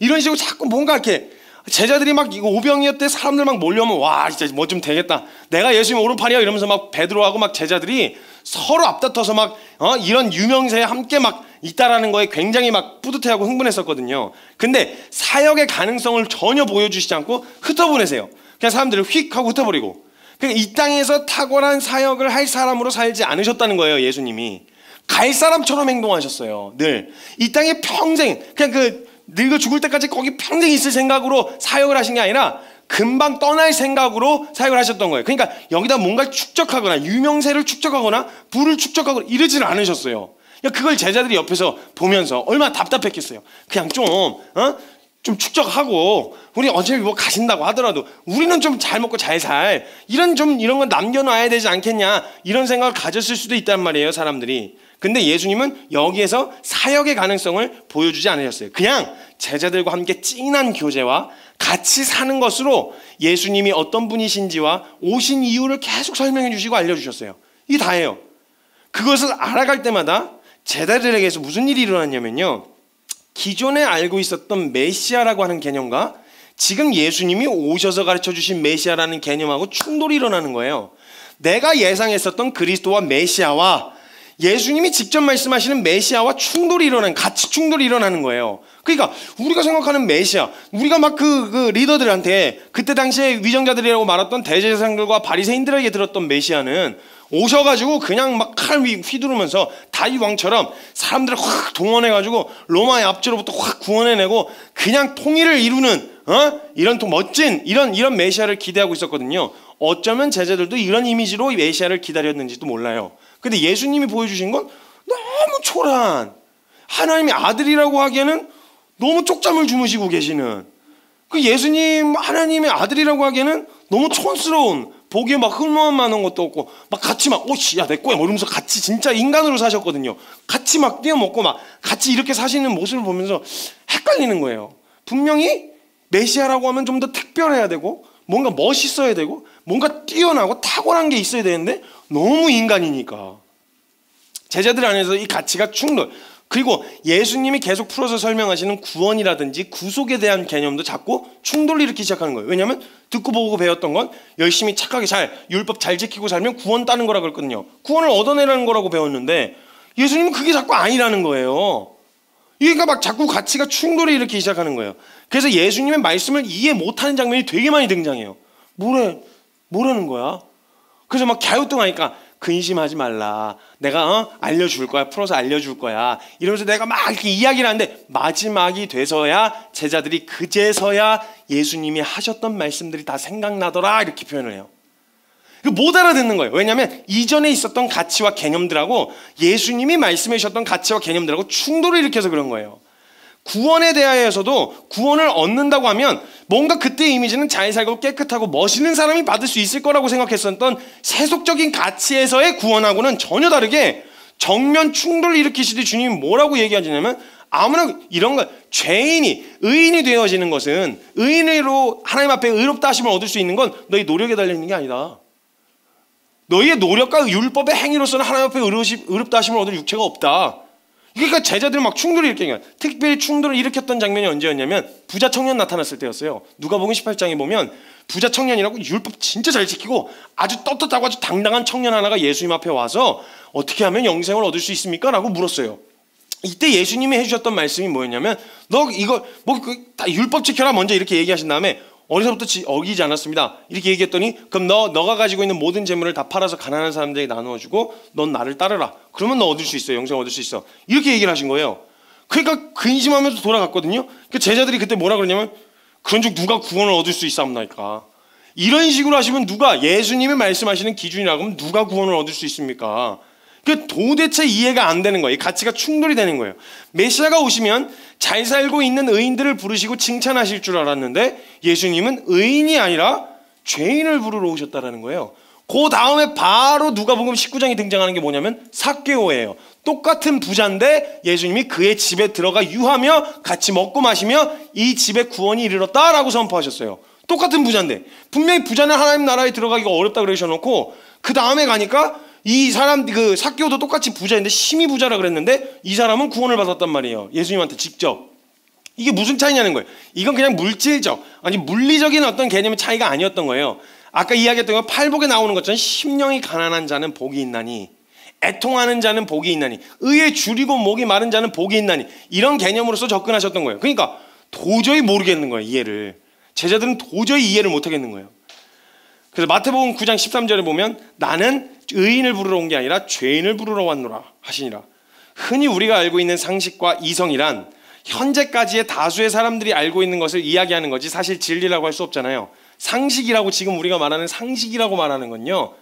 이런 식으로 자꾸 뭔가 이렇게 제자들이 막 이거 오병이었대 사람들 막 몰려오면 와 진짜 뭐 좀 되겠다. 내가 예수님 오른팔이야 이러면서 막 베드로하고 막 제자들이 서로 앞다퉈서 막 이런 유명세에 함께 막 있다라는 거에 굉장히 막 뿌듯해하고 흥분했었거든요. 근데 사역의 가능성을 전혀 보여주시지 않고 흩어보내세요. 그냥 사람들을 휙 하고 ht어버리고. 그러니까 이 땅에서 탁월한 사역을 할 사람으로 살지 않으셨다는 거예요. 예수님이 갈 사람처럼 행동하셨어요. 늘 이 땅에 평생 그냥 늙어 죽을 때까지 거기 평생 있을 생각으로 사역을 하신 게 아니라 금방 떠날 생각으로 사역을 하셨던 거예요. 그러니까 여기다 뭔가를 축적하거나 유명세를 축적하거나 부를 축적하거나 이러지는 않으셨어요. 그걸 제자들이 옆에서 보면서 얼마나 답답했겠어요. 그냥 좀 축적하고 우리 어차피 뭐 가신다고 하더라도 우리는 좀 잘 먹고 잘 살 이런 건 남겨놔야 되지 않겠냐 이런 생각을 가졌을 수도 있단 말이에요. 사람들이. 근데 예수님은 여기에서 사역의 가능성을 보여주지 않으셨어요. 그냥 제자들과 함께 찐한 교제와 같이 사는 것으로 예수님이 어떤 분이신지와 오신 이유를 계속 설명해 주시고 알려주셨어요. 이게 다예요. 그것을 알아갈 때마다 제자들에게서 무슨 일이 일어났냐면요. 기존에 알고 있었던 메시아라고 하는 개념과 지금 예수님이 오셔서 가르쳐 주신 메시아라는 개념하고 충돌이 일어나는 거예요. 내가 예상했었던 그리스도와 메시아와 예수님이 직접 말씀하시는 메시아와 가치 충돌이 일어나는 거예요. 그러니까 우리가 생각하는 메시아, 우리가 막 그 리더들한테 그때 당시에 위정자들이라고 말했던 대제사장들과 바리새인들에게 들었던 메시아는 오셔가지고 그냥 막 칼 휘두르면서 다윗 왕처럼 사람들을 확 동원해가지고 로마의 압제로부터 확 구원해내고 그냥 통일을 이루는 이런 또 멋진 이런 메시아를 기대하고 있었거든요. 어쩌면 제자들도 이런 이미지로 메시아를 기다렸는지도 몰라요. 근데 예수님이 보여주신 건 너무 초라한 하나님의 아들이라고 하기에는 너무 쪽잠을 주무시고 계시는 그 예수님 하나님의 아들이라고 하기에는 너무 촌스러운, 보기에 막 흠모만 많은 것도 없고 막 같이 막 오씨 야 내 거야 이러면서 같이 진짜 인간으로 사셨거든요. 같이 막 뛰어먹고 막 같이 이렇게 사시는 모습을 보면서 헷갈리는 거예요. 분명히 메시아라고 하면 좀 더 특별해야 되고 뭔가 멋있어야 되고 뭔가 뛰어나고 탁월한 게 있어야 되는데 너무 인간이니까 제자들 안에서 이 가치가 충돌. 그리고 예수님이 계속 풀어서 설명하시는 구원이라든지 구속에 대한 개념도 자꾸 충돌을 일으키기 시작하는 거예요. 왜냐하면 듣고 보고 배웠던 건 열심히 착하게 잘 율법 잘 지키고 살면 구원 따는 거라 그랬거든요. 구원을 얻어내라는 거라고 배웠는데 예수님은 그게 자꾸 아니라는 거예요. 이게 막 자꾸 가치가 충돌을 일으키기 시작하는 거예요. 그래서 예수님의 말씀을 이해 못하는 장면이 되게 많이 등장해요. 뭐라는 거야? 그래서 막 갸우뚱하니까 근심하지 말라. 내가 알려줄 거야. 풀어서 알려줄 거야. 이러면서 내가 막 이렇게 이야기를 하는데 마지막이 돼서야 제자들이 그제서야 예수님이 하셨던 말씀들이 다 생각나더라 이렇게 표현을 해요. 못 알아듣는 거예요. 왜냐하면 이전에 있었던 가치와 개념들하고 예수님이 말씀해 주셨던 가치와 개념들하고 충돌을 일으켜서 그런 거예요. 구원에 대하여서도 구원을 얻는다고 하면 뭔가 그때의 이미지는 잘 살고 깨끗하고 멋있는 사람이 받을 수 있을 거라고 생각했었던 세속적인 가치에서의 구원하고는 전혀 다르게 정면 충돌을 일으키시듯이 주님이 뭐라고 얘기하시냐면 아무나 이런 거 죄인이 의인이 되어지는 것은 의인으로 하나님 앞에 의롭다 하심을 얻을 수 있는 건 너희 노력에 달려있는 게 아니다. 너희의 노력과 율법의 행위로서는 하나님 앞에 의롭다 하심을 얻을 육체가 없다. 그러니까 제자들이 막 충돌을 일으킨 거예요. 특별히 충돌을 일으켰던 장면이 언제였냐면 부자 청년 나타났을 때였어요. 누가복음 18장에 보면 부자 청년이라고 율법 진짜 잘 지키고 아주 떳떳하고 아주 당당한 청년 하나가 예수님 앞에 와서 어떻게 하면 영생을 얻을 수 있습니까? 라고 물었어요. 이때 예수님이 해주셨던 말씀이 뭐였냐면 너 이거 다 율법 지켜라 먼저 이렇게 얘기하신 다음에 어디서부터 어기지 않았습니다. 이렇게 얘기했더니 그럼 너가 가지고 있는 모든 재물을 다 팔아서 가난한 사람들에게 나누어주고 넌 나를 따르라. 그러면 너 얻을 수 있어. 영생 얻을 수 있어. 이렇게 얘기를 하신 거예요. 그러니까 근심하면서 돌아갔거든요. 그 제자들이 그때 뭐라 그러냐면 그런즉 누가 구원을 얻을 수 있사옵나이까. 이런 식으로 하시면 누가 예수님이 말씀하시는 기준이라고 하면 누가 구원을 얻을 수 있습니까? 그 도대체 이해가 안 되는 거예요. 가치가 충돌이 되는 거예요. 메시아가 오시면 잘 살고 있는 의인들을 부르시고 칭찬하실 줄 알았는데 예수님은 의인이 아니라 죄인을 부르러 오셨다라는 거예요. 그 다음에 바로 누가복음 19장이 등장하는 게 뭐냐면 삭개오예요. 똑같은 부자인데 예수님이 그의 집에 들어가 유하며 같이 먹고 마시며 이 집에 구원이 이르렀다라고 선포하셨어요. 똑같은 부자인데 분명히 부자는 하나님 나라에 들어가기가 어렵다 그러셔놓고 그 다음에 가니까 이 사람 그 삭개오도 똑같이 부자인데 심히 부자라 그랬는데 이 사람은 구원을 받았단 말이에요. 예수님한테 직접. 이게 무슨 차이냐는 거예요. 이건 그냥 물질적 아니 물리적인 어떤 개념의 차이가 아니었던 거예요. 아까 이야기했던 거 팔복에 나오는 것처럼 심령이 가난한 자는 복이 있나니 애통하는 자는 복이 있나니 의에 줄이고 목이 마른 자는 복이 있나니 이런 개념으로서 접근하셨던 거예요. 그러니까 도저히 모르겠는 거예요. 이해를. 제자들은 도저히 이해를 못하겠는 거예요. 그래서 마태복음 9장 13절에 보면 나는 의인을 부르러 온 게 아니라 죄인을 부르러 왔노라 하시니라. 흔히 우리가 알고 있는 상식과 이성이란 현재까지의 다수의 사람들이 알고 있는 것을 이야기하는 거지 사실 진리라고 할 수 없잖아요. 상식이라고 지금 우리가 말하는 상식이라고 말하는 건요.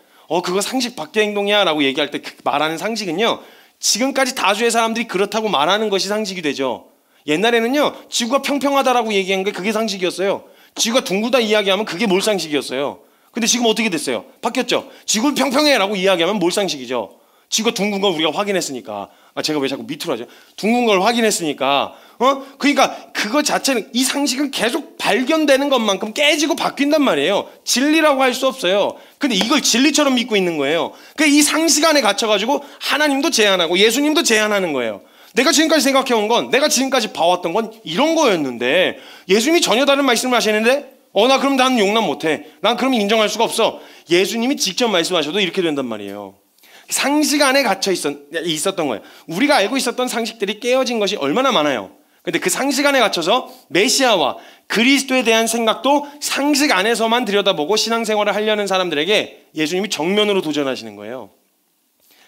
그거 상식 밖의 행동이야 라고 얘기할 때 말하는 상식은요. 지금까지 다수의 사람들이 그렇다고 말하는 것이 상식이 되죠. 옛날에는요. 지구가 평평하다라고 얘기한 게 그게 상식이었어요. 지구가 둥글다 이야기하면 그게 몰상식이었어요. 근데 지금 어떻게 됐어요? 바뀌었죠. 지구는 평평해 라고 이야기하면 몰상식이죠. 지구가 둥근 걸 우리가 확인했으니까. 제가 왜 자꾸 밑으로 하죠? 둥근 걸 확인했으니까. 그러니까 그거 자체는 이 상식은 계속 발견되는 것만큼 깨지고 바뀐단 말이에요. 진리라고 할 수 없어요. 근데 이걸 진리처럼 믿고 있는 거예요. 그러니까 이 상식 안에 갇혀가지고 하나님도 제한하고 예수님도 제한하는 거예요. 내가 지금까지 생각해온 건 내가 지금까지 봐왔던 건 이런 거였는데 예수님이 전혀 다른 말씀을 하시는데 나 그럼 나는 용납 못해. 난 그럼 인정할 수가 없어. 예수님이 직접 말씀하셔도 이렇게 된단 말이에요. 상식 안에 갇혀 있었던 거예요. 우리가 알고 있었던 상식들이 깨어진 것이 얼마나 많아요. 근데 그 상식 안에 갇혀서 메시아와 그리스도에 대한 생각도 상식 안에서만 들여다보고 신앙생활을 하려는 사람들에게 예수님이 정면으로 도전하시는 거예요.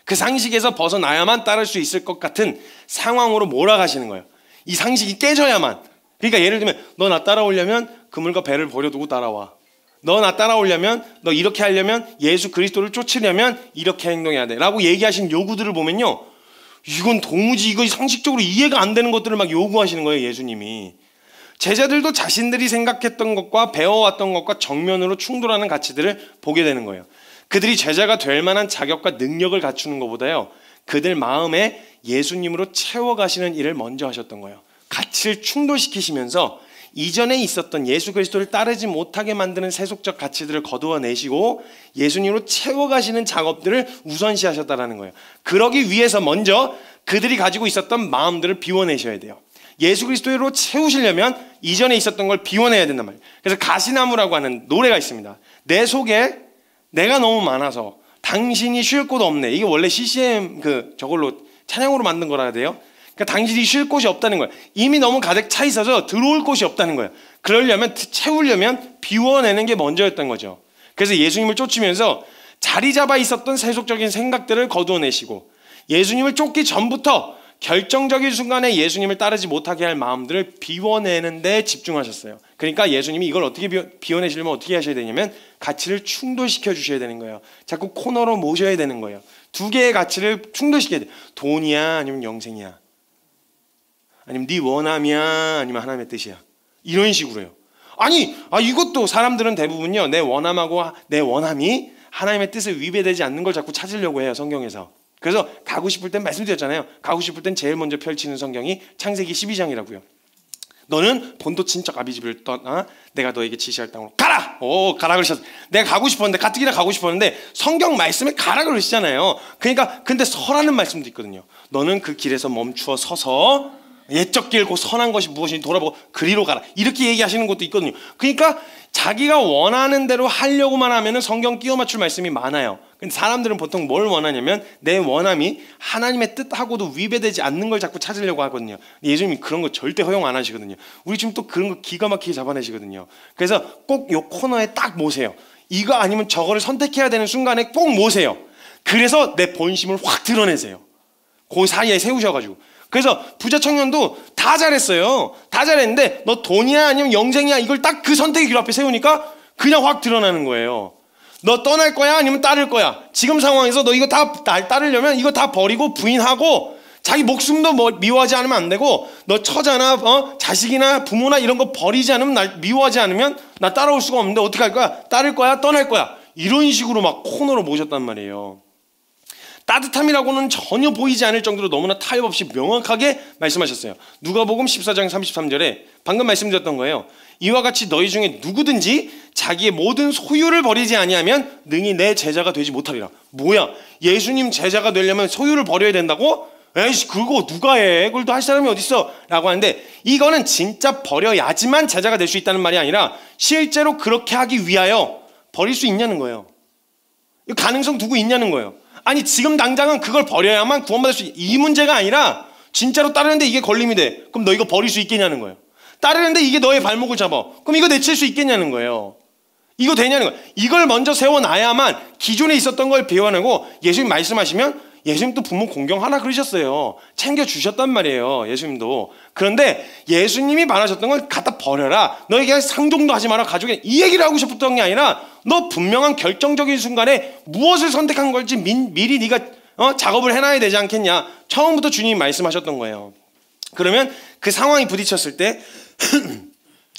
그 상식에서 벗어나야만 따를 수 있을 것 같은 상황으로 몰아가시는 거예요. 이 상식이 깨져야만. 그러니까 예를 들면 너 나 따라오려면 그물과 배를 버려두고 따라와. 너 나 따라오려면 너 이렇게 하려면 예수 그리스도를 쫓으려면 이렇게 행동해야 돼 라고 얘기하신 요구들을 보면요. 이건 도무지 이거 상식적으로 이해가 안 되는 것들을 막 요구하시는 거예요. 예수님이. 제자들도 자신들이 생각했던 것과 배워왔던 것과 정면으로 충돌하는 가치들을 보게 되는 거예요. 그들이 제자가 될 만한 자격과 능력을 갖추는 것보다요, 그들 마음에 예수님으로 채워가시는 일을 먼저 하셨던 거예요. 가치를 충돌시키시면서 이전에 있었던 예수 그리스도를 따르지 못하게 만드는 세속적 가치들을 거두어내시고 예수님으로 채워가시는 작업들을 우선시하셨다는 거예요. 그러기 위해서 먼저 그들이 가지고 있었던 마음들을 비워내셔야 돼요. 예수 그리스도로 채우시려면 이전에 있었던 걸 비워내야 된단 말이에요. 그래서 가시나무라고 하는 노래가 있습니다. 내 속에 내가 너무 많아서 당신이 쉴 곳 없네. 이게 원래 CCM 저걸로 찬양으로 만든 거라 돼요. 그러니까 당신이 쉴 곳이 없다는 거예요. 이미 너무 가득 차 있어서 들어올 곳이 없다는 거예요. 그러려면, 채우려면 비워내는 게 먼저였던 거죠. 그래서 예수님을 쫓으면서 자리 잡아 있었던 세속적인 생각들을 거두어내시고 예수님을 쫓기 전부터 결정적인 순간에 예수님을 따르지 못하게 할 마음들을 비워내는 데 집중하셨어요. 그러니까 예수님이 이걸 어떻게 비워내시려면 어떻게 하셔야 되냐면 가치를 충돌시켜 주셔야 되는 거예요. 자꾸 코너로 모셔야 되는 거예요. 두 개의 가치를 충돌시켜야 돼요. 돈이야 아니면 영생이야, 아니면 네 원함이야 아니면 하나님의 뜻이야, 이런 식으로요. 이것도 사람들은 대부분요, 내 원함하고 내 원함이 하나님의 뜻에 위배되지 않는 걸 자꾸 찾으려고 해요, 성경에서. 그래서 가고 싶을 땐 말씀드렸잖아요. 가고 싶을 땐 제일 먼저 펼치는 성경이 창세기 12장이라고요. 너는 본토 친척 아비집을 떠나 내가 너에게 지시할 땅으로 가라! 가라 그러셨어요. 내가 가고 싶었는데, 가뜩이나 가고 싶었는데 성경 말씀에 가라 그러시잖아요. 그러니까 근데 서라는 말씀도 있거든요. 너는 그 길에서 멈추어 서서 옛적 길 곧 선한 것이 무엇인지 돌아보고 그리로 가라, 이렇게 얘기하시는 것도 있거든요. 그러니까 자기가 원하는 대로 하려고만 하면은 성경 끼워 맞출 말씀이 많아요. 근데 사람들은 보통 뭘 원하냐면 내 원함이 하나님의 뜻하고도 위배되지 않는 걸 자꾸 찾으려고 하거든요. 예수님이 그런 거 절대 허용 안 하시거든요. 우리 지금 또 그런 거 기가 막히게 잡아내시거든요. 그래서 꼭 요 코너에 딱 모세요. 이거 아니면 저거를 선택해야 되는 순간에 꼭 모세요. 그래서 내 본심을 확 드러내세요. 그 사이에 세우셔가지고. 그래서 부자 청년도 다 잘했어요. 다 잘했는데 너 돈이야 아니면 영생이야, 이걸 딱 그 선택의 길 앞에 세우니까 그냥 확 드러나는 거예요. 너 떠날 거야 아니면 따를 거야. 지금 상황에서 너 이거 다 날 따르려면 이거 다 버리고 부인하고 자기 목숨도 미워하지 않으면 안 되고, 너 처자나 자식이나 부모나 이런 거 버리지 않으면, 날 미워하지 않으면 나 따라올 수가 없는데 어떻게 할 거야? 따를 거야? 떠날 거야? 이런 식으로 막 코너로 모셨단 말이에요. 따뜻함이라고는 전혀 보이지 않을 정도로 너무나 타협 없이 명확하게 말씀하셨어요. 누가복음 14장 33절에 방금 말씀드렸던 거예요. 이와 같이 너희 중에 누구든지 자기의 모든 소유를 버리지 아니하면 능히 내 제자가 되지 못하리라. 뭐야? 예수님 제자가 되려면 소유를 버려야 된다고? 에이씨, 그거 누가 해? 그걸 또 할 사람이 어딨어? 라고 하는데, 이거는 진짜 버려야지만 제자가 될 수 있다는 말이 아니라 실제로 그렇게 하기 위하여 버릴 수 있냐는 거예요. 이 가능성 두고 있냐는 거예요. 아니 지금 당장은 그걸 버려야만 구원받을 수 있, 이 문제가 아니라 진짜로 따르는데 이게 걸림이 돼. 그럼 너 이거 버릴 수 있겠냐는 거예요. 따르는데 이게 너의 발목을 잡아. 그럼 이거 내칠 수 있겠냐는 거예요. 이거 되냐는 거예요. 이걸 먼저 세워놔야만 기존에 있었던 걸 배워내고, 예수님 말씀하시면 예수님도 부모 공경하라 그러셨어요. 챙겨주셨단 말이에요, 예수님도. 그런데 예수님이 말하셨던 걸 갖다 버려라. 너에게 상종도 하지 마라. 가족에 이 얘기를 하고 싶었던 게 아니라 너 분명한 결정적인 순간에 무엇을 선택한 걸지 미리 네가 작업을 해놔야 되지 않겠냐. 처음부터 주님이 말씀하셨던 거예요. 그러면 그 상황이 부딪혔을 때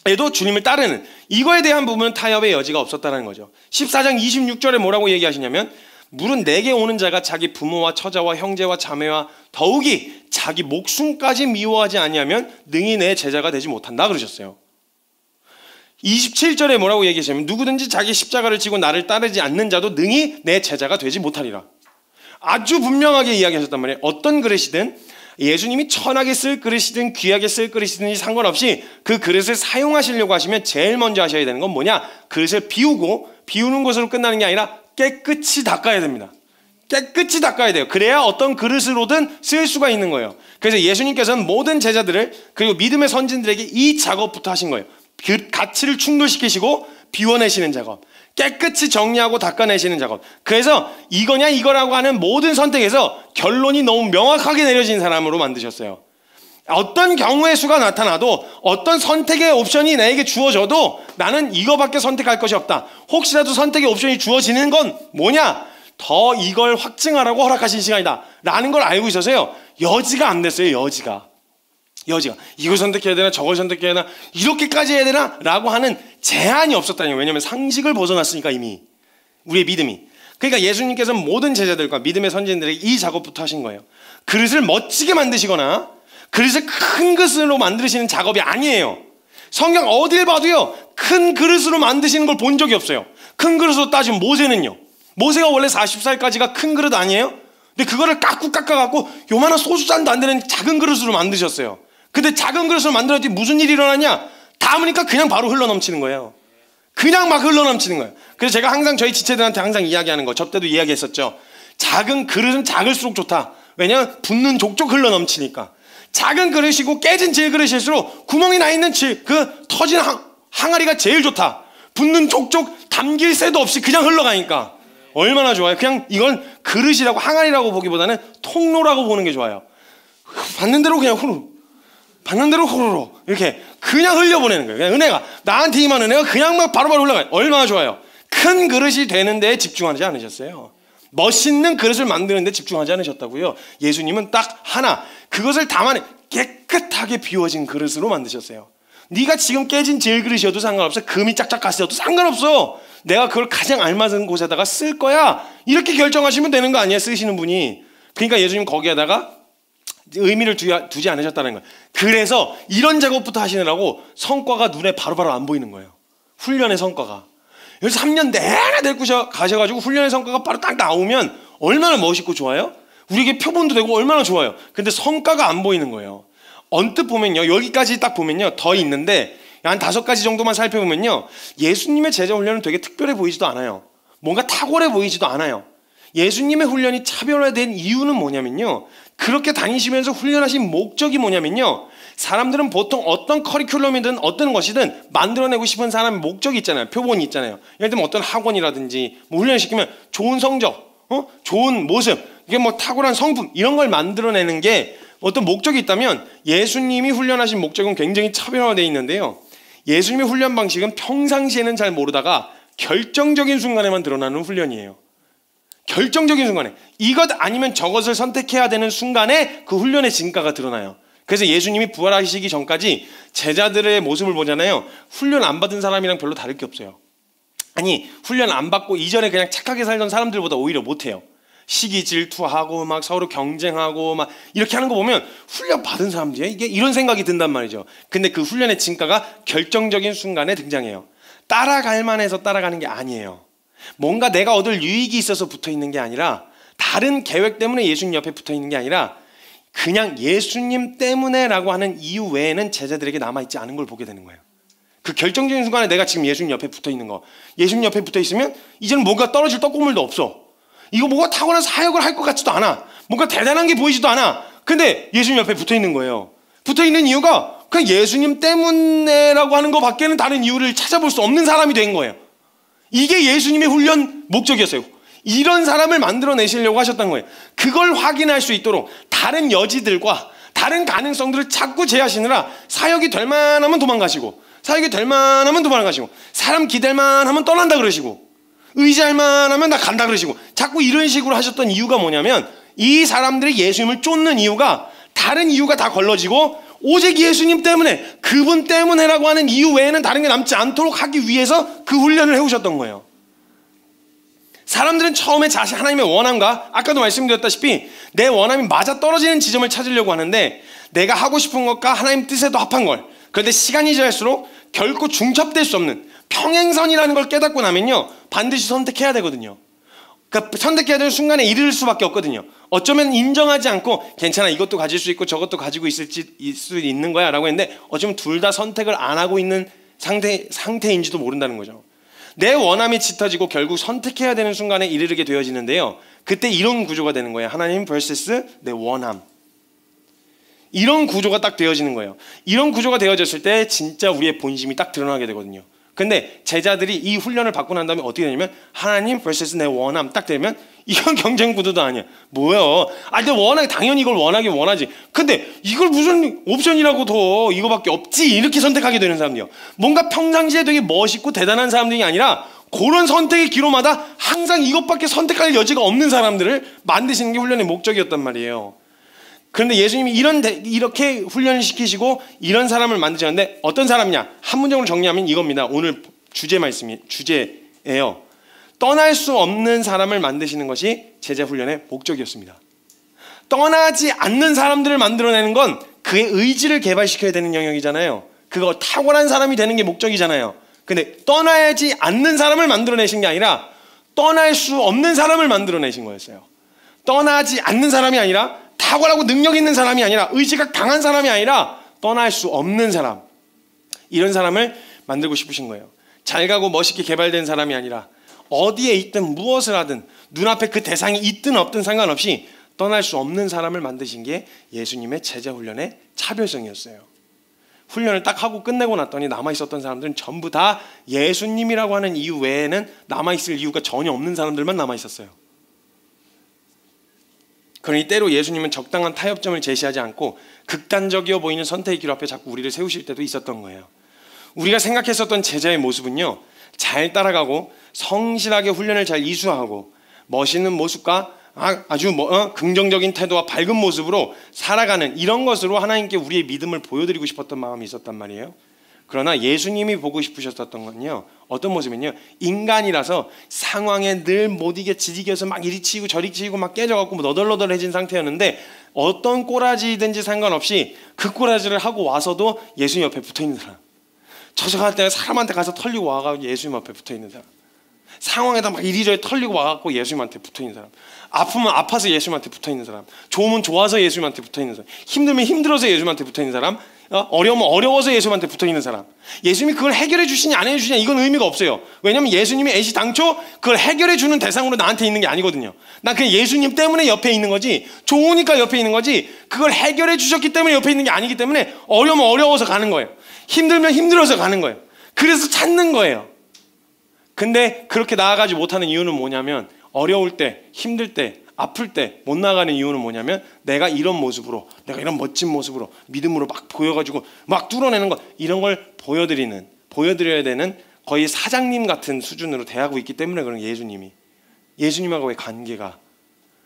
에도 주님을 따르는 이거에 대한 부분은 타협의 여지가 없었다는 거죠. 14장 26절에 뭐라고 얘기하시냐면, 물은 내게 오는 자가 자기 부모와 처자와 형제와 자매와 더욱이 자기 목숨까지 미워하지 아니하면 능히 내 제자가 되지 못한다 그러셨어요. 27절에 뭐라고 얘기하시냐면, 누구든지 자기 십자가를 지고 나를 따르지 않는 자도 능히 내 제자가 되지 못하리라. 아주 분명하게 이야기하셨단 말이에요. 어떤 그릇이든, 예수님이 천하게 쓸 그릇이든 귀하게 쓸 그릇이든지 상관없이 그 그릇을 사용하시려고 하시면 제일 먼저 하셔야 되는 건 뭐냐? 그릇을 비우고, 비우는 것으로 끝나는 게 아니라 깨끗이 닦아야 됩니다. 깨끗이 닦아야 돼요. 그래야 어떤 그릇으로든 쓸 수가 있는 거예요. 그래서 예수님께서는 모든 제자들을, 그리고 믿음의 선진들에게 이 작업부터 하신 거예요. 그 가치를 충돌시키시고 비워내시는 작업, 깨끗이 정리하고 닦아내시는 작업. 그래서 이거냐 이거라고 하는 모든 선택에서 결론이 너무 명확하게 내려진 사람으로 만드셨어요. 어떤 경우의 수가 나타나도, 어떤 선택의 옵션이 나에게 주어져도 나는 이거밖에 선택할 것이 없다. 혹시라도 선택의 옵션이 주어지는 건 뭐냐? 더 이걸 확증하라고 허락하신 시간이다 라는 걸 알고 있어서요, 여지가 안 됐어요. 여지가. 이걸 선택해야 되나 저걸 선택해야 되나 이렇게까지 해야 되나 라고 하는 제한이 없었다는 거예요. 왜냐하면 상식을 벗어났으니까 이미 우리의 믿음이. 그러니까 예수님께서는 모든 제자들과 믿음의 선진들에게 이 작업부터 하신 거예요. 그릇을 멋지게 만드시거나 그릇을 큰 그릇으로 만드시는 작업이 아니에요. 성경 어딜 봐도요 큰 그릇으로 만드시는 걸 본 적이 없어요. 큰 그릇으로 따지면 모세는요, 모세가 원래 40살까지가 큰 그릇 아니에요? 근데 그거를 깎아갖고 요만한 소주잔도 안 되는 작은 그릇으로 만드셨어요. 근데 작은 그릇으로 만들었더니 무슨 일이 일어나냐? 담으니까 그냥 바로 흘러넘치는 거예요. 그냥 막 흘러넘치는 거예요. 그래서 제가 항상 저희 지체들한테 항상 이야기하는 거, 저 때도 이야기했었죠. 작은 그릇은 작을수록 좋다. 왜냐하면 붓는 족족 흘러넘치니까. 작은 그릇이고 깨진 질그릇일수록 구멍이 나 있는 그 터진 항아리가 제일 좋다. 붓는 족족 담길 새도 없이 그냥 흘러가니까 얼마나 좋아요. 그냥 이건 그릇이라고 항아리라고 보기보다는 통로라고 보는 게 좋아요. 받는 대로 그냥 후루, 받는 대로 후루루 이렇게 그냥 흘려보내는 거예요. 그냥 은혜가 나한테 임한 은혜가 그냥 막 바로바로 흘러가요. 얼마나 좋아요. 큰 그릇이 되는 데에 집중하지 않으셨어요. 멋있는 그릇을 만드는 데 집중하지 않으셨다고요. 예수님은 딱 하나, 그것을 담아내 깨끗하게 비워진 그릇으로 만드셨어요. 네가 지금 깨진 질그릇이어도 상관없어. 금이 짝짝 갔어도 상관없어. 내가 그걸 가장 알맞은 곳에다가 쓸 거야. 이렇게 결정하시면 되는 거 아니에요, 쓰시는 분이. 그러니까 예수님 거기에다가 의미를 두지 않으셨다는 거예요. 그래서 이런 작업부터 하시느라고 성과가 눈에 바로바로 안 보이는 거예요. 훈련의 성과가. 여기서 3년 내내 데리고 가셔가지고 훈련의 성과가 바로 딱 나오면 얼마나 멋있고 좋아요? 우리에게 표본도 되고 얼마나 좋아요. 근데 성과가 안 보이는 거예요. 언뜻 보면요, 여기까지 딱 보면요 더 있는데 한 5가지 정도만 살펴보면요 예수님의 제자 훈련은 되게 특별해 보이지도 않아요. 뭔가 탁월해 보이지도 않아요. 예수님의 훈련이 차별화된 이유는 뭐냐면요, 그렇게 다니시면서 훈련하신 목적이 뭐냐면요, 사람들은 보통 어떤 커리큘럼이든 어떤 것이든 만들어내고 싶은 사람의 목적이 있잖아요. 표본이 있잖아요. 예를 들면 어떤 학원이라든지 뭐 훈련시키면 좋은 성적, 좋은 모습, 이게 뭐 탁월한 성품 이런 걸 만들어내는 게 어떤 목적이 있다면 예수님이 훈련하신 목적은 굉장히 차별화되어 있는데요, 예수님의 훈련 방식은 평상시에는 잘 모르다가 결정적인 순간에만 드러나는 훈련이에요. 결정적인 순간에 이것 아니면 저것을 선택해야 되는 순간에 그 훈련의 진가가 드러나요. 그래서 예수님이 부활하시기 전까지 제자들의 모습을 보잖아요. 훈련 안 받은 사람이랑 별로 다를 게 없어요. 아니 훈련 안 받고 이전에 그냥 착하게 살던 사람들보다 오히려 못해요. 시기 질투하고 막 서로 경쟁하고 막 이렇게 하는 거 보면 훈련 받은 사람들이 이게 이런 생각이 든단 말이죠. 근데 그 훈련의 진가가 결정적인 순간에 등장해요. 따라갈 만해서 따라가는 게 아니에요. 뭔가 내가 얻을 유익이 있어서 붙어 있는 게 아니라, 다른 계획 때문에 예수님 옆에 붙어 있는 게 아니라 그냥 예수님 때문에라고 하는 이유 외에는 제자들에게 남아있지 않은 걸 보게 되는 거예요. 그 결정적인 순간에 내가 지금 예수님 옆에 붙어 있는 거, 예수님 옆에 붙어 있으면 이제는 뭔가 떨어질 떡고물도 없어. 이거 뭐가 탁월한 사역을 할 것 같지도 않아. 뭔가 대단한 게 보이지도 않아. 근데 예수님 옆에 붙어 있는 거예요. 붙어 있는 이유가 그냥 예수님 때문에라고 하는 거 밖에는 다른 이유를 찾아볼 수 없는 사람이 된 거예요. 이게 예수님의 훈련 목적이었어요. 이런 사람을 만들어내시려고 하셨던 거예요. 그걸 확인할 수 있도록 다른 여지들과 다른 가능성들을 자꾸 제하시느라 사역이 될 만하면 도망가시고, 사역이 될 만하면 도망가시고, 사람 기댈 만하면 떠난다 그러시고, 의지할 만하면 나 간다 그러시고, 자꾸 이런 식으로 하셨던 이유가 뭐냐면, 이 사람들이 예수님을 쫓는 이유가 다른 이유가 다 걸러지고 오직 예수님 때문에, 그분 때문에라고 하는 이유 외에는 다른 게 남지 않도록 하기 위해서 그 훈련을 해오셨던 거예요. 사람들은 처음에 하나님의 원함과, 아까도 말씀드렸다시피 내 원함이 맞아떨어지는 지점을 찾으려고 하는데, 내가 하고 싶은 것과 하나님 뜻에도 합한 걸, 그런데 시간이 지날수록 결코 중첩될 수 없는 평행선이라는 걸 깨닫고 나면요 반드시 선택해야 되거든요. 그러니까 선택해야 되는 순간에 이를 수밖에 없거든요. 어쩌면 인정하지 않고 괜찮아, 이것도 가질 수 있고 저것도 가지고 있을 수 있는 거야 라고 했는데, 어쩌면 둘 다 선택을 안 하고 있는 상태인지도 모른다는 거죠. 내 원함이 짙어지고 결국 선택해야 되는 순간에 이르게 되어지는데요, 그때 이런 구조가 되는 거예요. 하나님 vs 내 원함. 이런 구조가 딱 되어지는 거예요. 이런 구조가 되어졌을 때 진짜 우리의 본심이 딱 드러나게 되거든요. 근데 제자들이 이 훈련을 받고 난 다음에 어떻게 되냐면, 하나님 vs 내 원함 딱 되면 이건 경쟁 구도도 아니야. 뭐야? 내 원하게, 당연히 이걸 원하긴 원하지. 근데 이걸 무슨 옵션이라고 더 이거밖에 없지, 이렇게 선택하게 되는 사람들이요. 뭔가 평상시에 되게 멋있고 대단한 사람들이 아니라 그런 선택의 기로마다 항상 이것밖에 선택할 여지가 없는 사람들을 만드시는 게 훈련의 목적이었단 말이에요. 그런데 예수님이 이렇게 훈련을 시키시고 이런 사람을 만드셨는데 어떤 사람이냐? 한 문장으로 정리하면 이겁니다. 오늘 주제예요. 떠날 수 없는 사람을 만드시는 것이 제자 훈련의 목적이었습니다. 떠나지 않는 사람들을 만들어내는 건 그의 의지를 개발시켜야 되는 영역이잖아요. 그거 탁월한 사람이 되는 게 목적이잖아요. 근데 떠나지 않는 사람을 만들어내신 게 아니라 떠날 수 없는 사람을 만들어내신 거였어요. 떠나지 않는 사람이 아니라 탁월하고 능력 있는 사람이 아니라 의지가 강한 사람이 아니라 떠날 수 없는 사람, 이런 사람을 만들고 싶으신 거예요. 잘 가고 멋있게 개발된 사람이 아니라 어디에 있든 무엇을 하든 눈앞에 그 대상이 있든 없든 상관없이 떠날 수 없는 사람을 만드신 게 예수님의 제자 훈련의 차별성이었어요. 훈련을 딱 하고 끝내고 났더니 남아있었던 사람들은 전부 다 예수님이라고 하는 이유 외에는 남아있을 이유가 전혀 없는 사람들만 남아있었어요. 그러니 때로 예수님은 적당한 타협점을 제시하지 않고 극단적이어 보이는 선택의 길 앞에 자꾸 우리를 세우실 때도 있었던 거예요. 우리가 생각했었던 제자의 모습은요, 잘 따라가고 성실하게 훈련을 잘 이수하고 멋있는 모습과 아주 긍정적인 태도와 밝은 모습으로 살아가는 이런 것으로 하나님께 우리의 믿음을 보여드리고 싶었던 마음이 있었단 말이에요. 그러나 예수님이 보고 싶으셨던 건요, 어떤 모습이냐, 인간이라서 상황에 늘 못 이겨 지지겨서 막 이리 치고 저리 치고 막 깨져갖고 너덜너덜해진 상태였는데 어떤 꼬라지든지 상관없이 그 꼬라지를 하고 와서도 예수님 옆에 붙어있는 사람, 처져갈 때 사람한테 가서 털리고 와가지고 예수님 앞에 붙어있는 사람, 상황에다 막 이리저리 털리고 와갖고 예수님한테 붙어있는 사람, 아프면 아파서 예수님한테 붙어있는 사람, 좋으면 좋아서 예수님한테 붙어있는 사람, 힘들면 힘들어서 예수님한테 붙어있는 사람, 어려우면 어려워서 예수님한테 붙어있는 사람. 예수님이 그걸 해결해 주시냐 안 해주시냐 이건 의미가 없어요. 왜냐하면 예수님이 애시당초 그걸 해결해 주는 대상으로 나한테 있는 게 아니거든요. 난 그냥 예수님 때문에 옆에 있는 거지, 좋으니까 옆에 있는 거지, 그걸 해결해 주셨기 때문에 옆에 있는 게 아니기 때문에 어려우면 어려워서 가는 거예요. 힘들면 힘들어서 가는 거예요. 그래서 찾는 거예요. 근데 그렇게 나아가지 못하는 이유는 뭐냐면, 어려울 때, 힘들 때, 아플 때 못 나가는 이유는 뭐냐면, 내가 이런 모습으로, 내가 이런 멋진 모습으로 믿음으로 막 보여가지고 막 뚫어내는 것, 이런 걸 보여드려야 되는 거의 사장님 같은 수준으로 대하고 있기 때문에 그런 예수님하고의 관계가.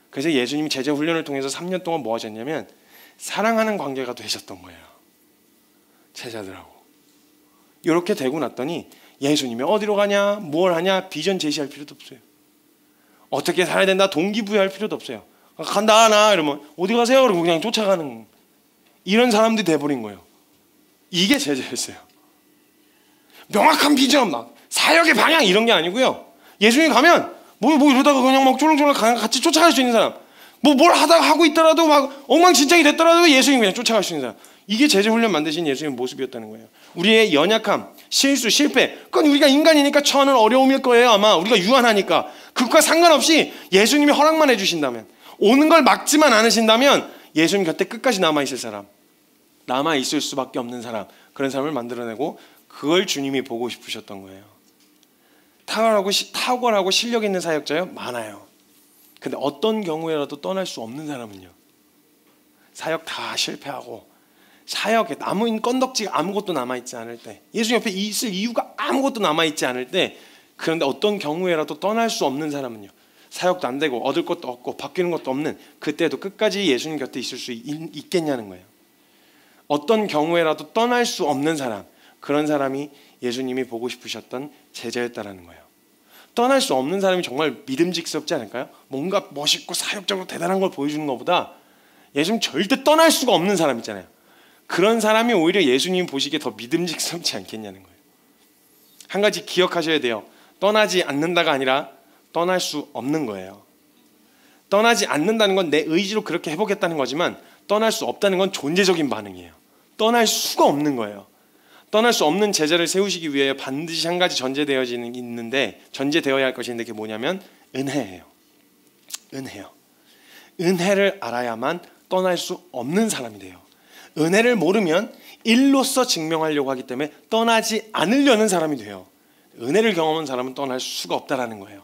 그래서 예수님이 제자 훈련을 통해서 3년 동안 뭐 하셨냐면 사랑하는 관계가 되셨던 거예요. 제자들하고. 이렇게 되고 났더니 예수님이 어디로 가냐, 뭘 하냐, 비전 제시할 필요도 없어요. 어떻게 살아야 된다, 동기부여할 필요도 없어요. 간다 나 이러면 어디 가세요? 그러고 그냥 쫓아가는 이런 사람들이 돼버린 거예요. 이게 제자였어요. 명확한 비전, 막 사역의 방향 이런 게 아니고요. 예수님 가면 뭐 이러다가 그냥 막 쫄렁쫄렁 같이 쫓아갈 수 있는 사람, 뭘 하다가 하고 있더라도 막 엉망진창이 됐더라도 예수님 그냥 쫓아갈 수 있는 사람. 이게 제자 훈련 만드신 예수님의 모습이었다는 거예요. 우리의 연약함, 실수, 실패, 그건 우리가 인간이니까 처하는 어려움일 거예요. 아마 우리가 유한하니까. 그것과 상관없이 예수님이 허락만 해주신다면, 오는 걸 막지만 않으신다면 예수님 곁에 끝까지 남아있을 사람, 남아있을 수밖에 없는 사람, 그런 사람을 만들어내고 그걸 주님이 보고 싶으셨던 거예요. 탁월하고 실력 있는 사역자요? 많아요. 근데 어떤 경우에라도 떠날 수 없는 사람은요, 사역 다 실패하고 사역에 남은 건덕지가 아무것도 남아있지 않을 때, 예수 옆에 있을 이유가 아무것도 남아있지 않을 때, 그런데 어떤 경우에라도 떠날 수 없는 사람은요, 사역도 안 되고 얻을 것도 없고 바뀌는 것도 없는 그때도 끝까지 예수님 곁에 있을 수 있겠냐는 거예요. 어떤 경우에라도 떠날 수 없는 사람, 그런 사람이 예수님이 보고 싶으셨던 제자였다라는 거예요. 떠날 수 없는 사람이 정말 믿음직스럽지 않을까요? 뭔가 멋있고 사역적으로 대단한 걸 보여주는 것보다 예수님 절대 떠날 수가 없는 사람 있잖아요. 그런 사람이 오히려 예수님 보시기에 더 믿음직스럽지 않겠냐는 거예요. 한 가지 기억하셔야 돼요. 떠나지 않는다가 아니라 떠날 수 없는 거예요. 떠나지 않는다는 건 내 의지로 그렇게 해보겠다는 거지만, 떠날 수 없다는 건 존재적인 반응이에요. 떠날 수가 없는 거예요. 떠날 수 없는 제자를 세우시기 위해 반드시 한 가지 전제되어야 할 것이 있는데, 그게 뭐냐면 은혜예요. 은혜를 알아야만 떠날 수 없는 사람이 돼요. 은혜를 모르면 일로서 증명하려고 하기 때문에 떠나지 않으려는 사람이 돼요. 은혜를 경험한 사람은 떠날 수가 없다라는 거예요.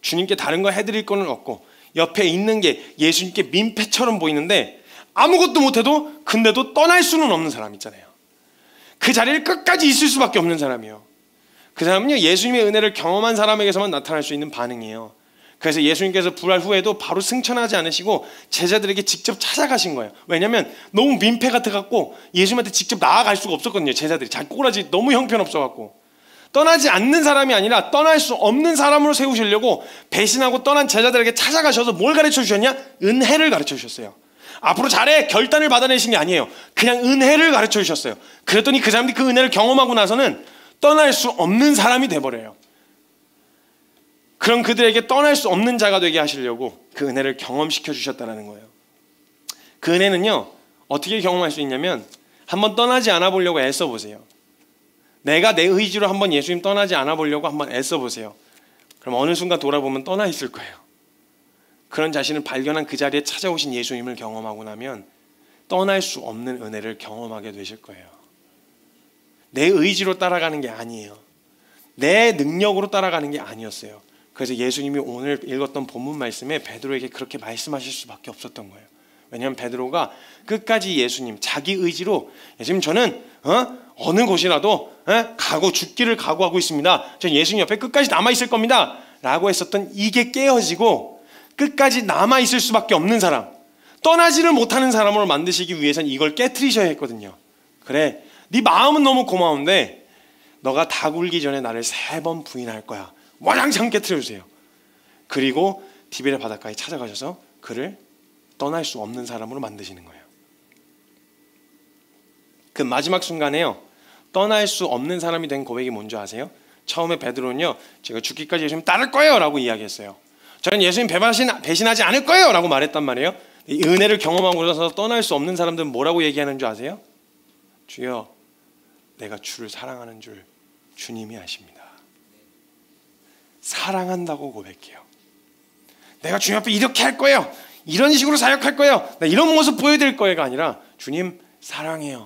주님께 다른 거 해드릴 거는 없고 옆에 있는 게 예수님께 민폐처럼 보이는데 아무것도 못해도 근데도 떠날 수는 없는 사람 있잖아요. 그 자리를 끝까지 있을 수밖에 없는 사람이에요. 그 사람은요, 예수님의 은혜를 경험한 사람에게서만 나타날 수 있는 반응이에요. 그래서 예수님께서 부활 후에도 바로 승천하지 않으시고 제자들에게 직접 찾아가신 거예요. 왜냐하면 너무 민폐 같아갖고 예수님한테 직접 나아갈 수가 없었거든요. 제자들이 잘 꼬라지 너무 형편없어갖고. 떠나지 않는 사람이 아니라 떠날 수 없는 사람으로 세우시려고 배신하고 떠난 제자들에게 찾아가셔서 뭘 가르쳐 주셨냐? 은혜를 가르쳐 주셨어요. 앞으로 잘해 결단을 받아내신 게 아니에요. 그냥 은혜를 가르쳐 주셨어요. 그랬더니 그 사람들이 그 은혜를 경험하고 나서는 떠날 수 없는 사람이 돼버려요. 그럼 그들에게 떠날 수 없는 자가 되게 하시려고 그 은혜를 경험시켜 주셨다는 거예요. 그 은혜는요, 어떻게 경험할 수 있냐면 한번 떠나지 않아 보려고 애써 보세요. 내가 내 의지로 한번 예수님 떠나지 않아 보려고 한번 애써 보세요. 그럼 어느 순간 돌아보면 떠나 있을 거예요. 그런 자신을 발견한 그 자리에 찾아오신 예수님을 경험하고 나면 떠날 수 없는 은혜를 경험하게 되실 거예요. 내 의지로 따라가는 게 아니에요. 내 능력으로 따라가는 게 아니었어요. 그래서 예수님이 오늘 읽었던 본문 말씀에 베드로에게 그렇게 말씀하실 수밖에 없었던 거예요. 왜냐하면 베드로가 끝까지 예수님 자기 의지로 예수님 저는 어느 곳이라도 가고 죽기를 각오하고 있습니다. 전 예수님 옆에 끝까지 남아있을 겁니다 라고 했었던 이게 깨어지고 끝까지 남아있을 수밖에 없는 사람, 떠나지를 못하는 사람으로 만드시기 위해서는 이걸 깨트리셔야 했거든요. 그래, 네 마음은 너무 고마운데 너가 다 굴기 전에 나를 3번 부인할 거야. 와장창 깨트려주세요. 그리고 디베레 바닷가에 찾아가셔서 그를 떠날 수 없는 사람으로 만드시는 거예요. 그 마지막 순간에요, 떠날 수 없는 사람이 된 고백이 뭔지 아세요? 처음에 베드로는요, 제가 죽기까지 예수님 따를 거예요 라고 이야기했어요. 저는 예수님 배신하지 않을 거예요 라고 말했단 말이에요. 이 은혜를 경험하고 나서 떠날 수 없는 사람들은 뭐라고 얘기하는 줄 아세요? 주여, 내가 주를 사랑하는 줄 주님이 아십니다. 사랑한다고 고백해요. 내가 주님 앞에 이렇게 할 거예요, 이런 식으로 사역할 거예요, 나 이런 모습 보여드릴 거예요가 아니라 주님 사랑해요.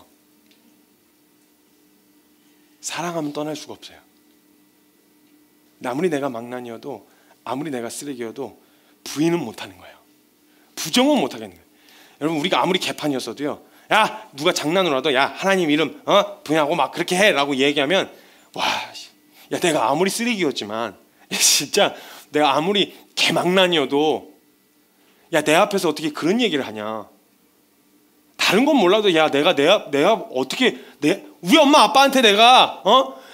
사랑하면 떠날 수가 없어요. 아무리 내가 망난이어도 아무리 내가 쓰레기여도 부인은 못하는 거예요. 부정은 못하겠는 거예요. 여러분, 우리가 아무리 개판이었어도요, 야 누가 장난으로 하도 야 하나님 이름 부인하고 막 그렇게 해 라고 얘기하면 와, 야 내가 아무리 쓰레기였지만 진짜 내가 아무리 개망난이어도 야 내 앞에서 어떻게 그런 얘기를 하냐. 다른 건 몰라도 야 내가 어떻게 우리 엄마 아빠한테 내가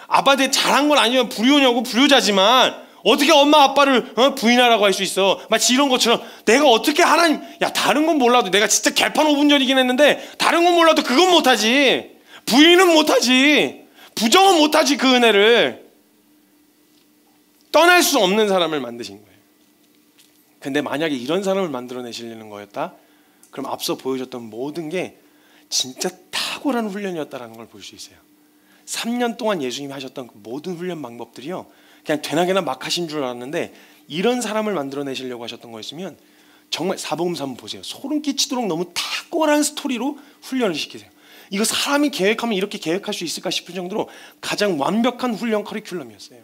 아빠한테 잘한 건 아니면 불효녀고 불효자지만 어떻게 엄마 아빠를 부인하라고 할 수 있어. 마치 이런 것처럼 내가 어떻게 하나님, 야 다른 건 몰라도 내가 진짜 개판 5분 전이긴 했는데 다른 건 몰라도 그건 못하지. 부인은 못하지. 부정은 못하지. 그 은혜를 떠날 수 없는 사람을 만드신 거예요. 근데 만약에 이런 사람을 만들어내시려는 거였다? 그럼 앞서 보여줬던 모든 게 진짜 탁월한 훈련이었다는 걸 볼 수 있어요. 3년 동안 예수님이 하셨던 그 모든 훈련 방법들이요, 그냥 되나게나 막 하신 줄 알았는데 이런 사람을 만들어내시려고 하셨던 거였으면 정말 사복음서 한번 보세요. 소름 끼치도록 너무 탁월한 스토리로 훈련을 시키세요. 이거 사람이 계획하면 이렇게 계획할 수 있을까 싶을 정도로 가장 완벽한 훈련 커리큘럼이었어요.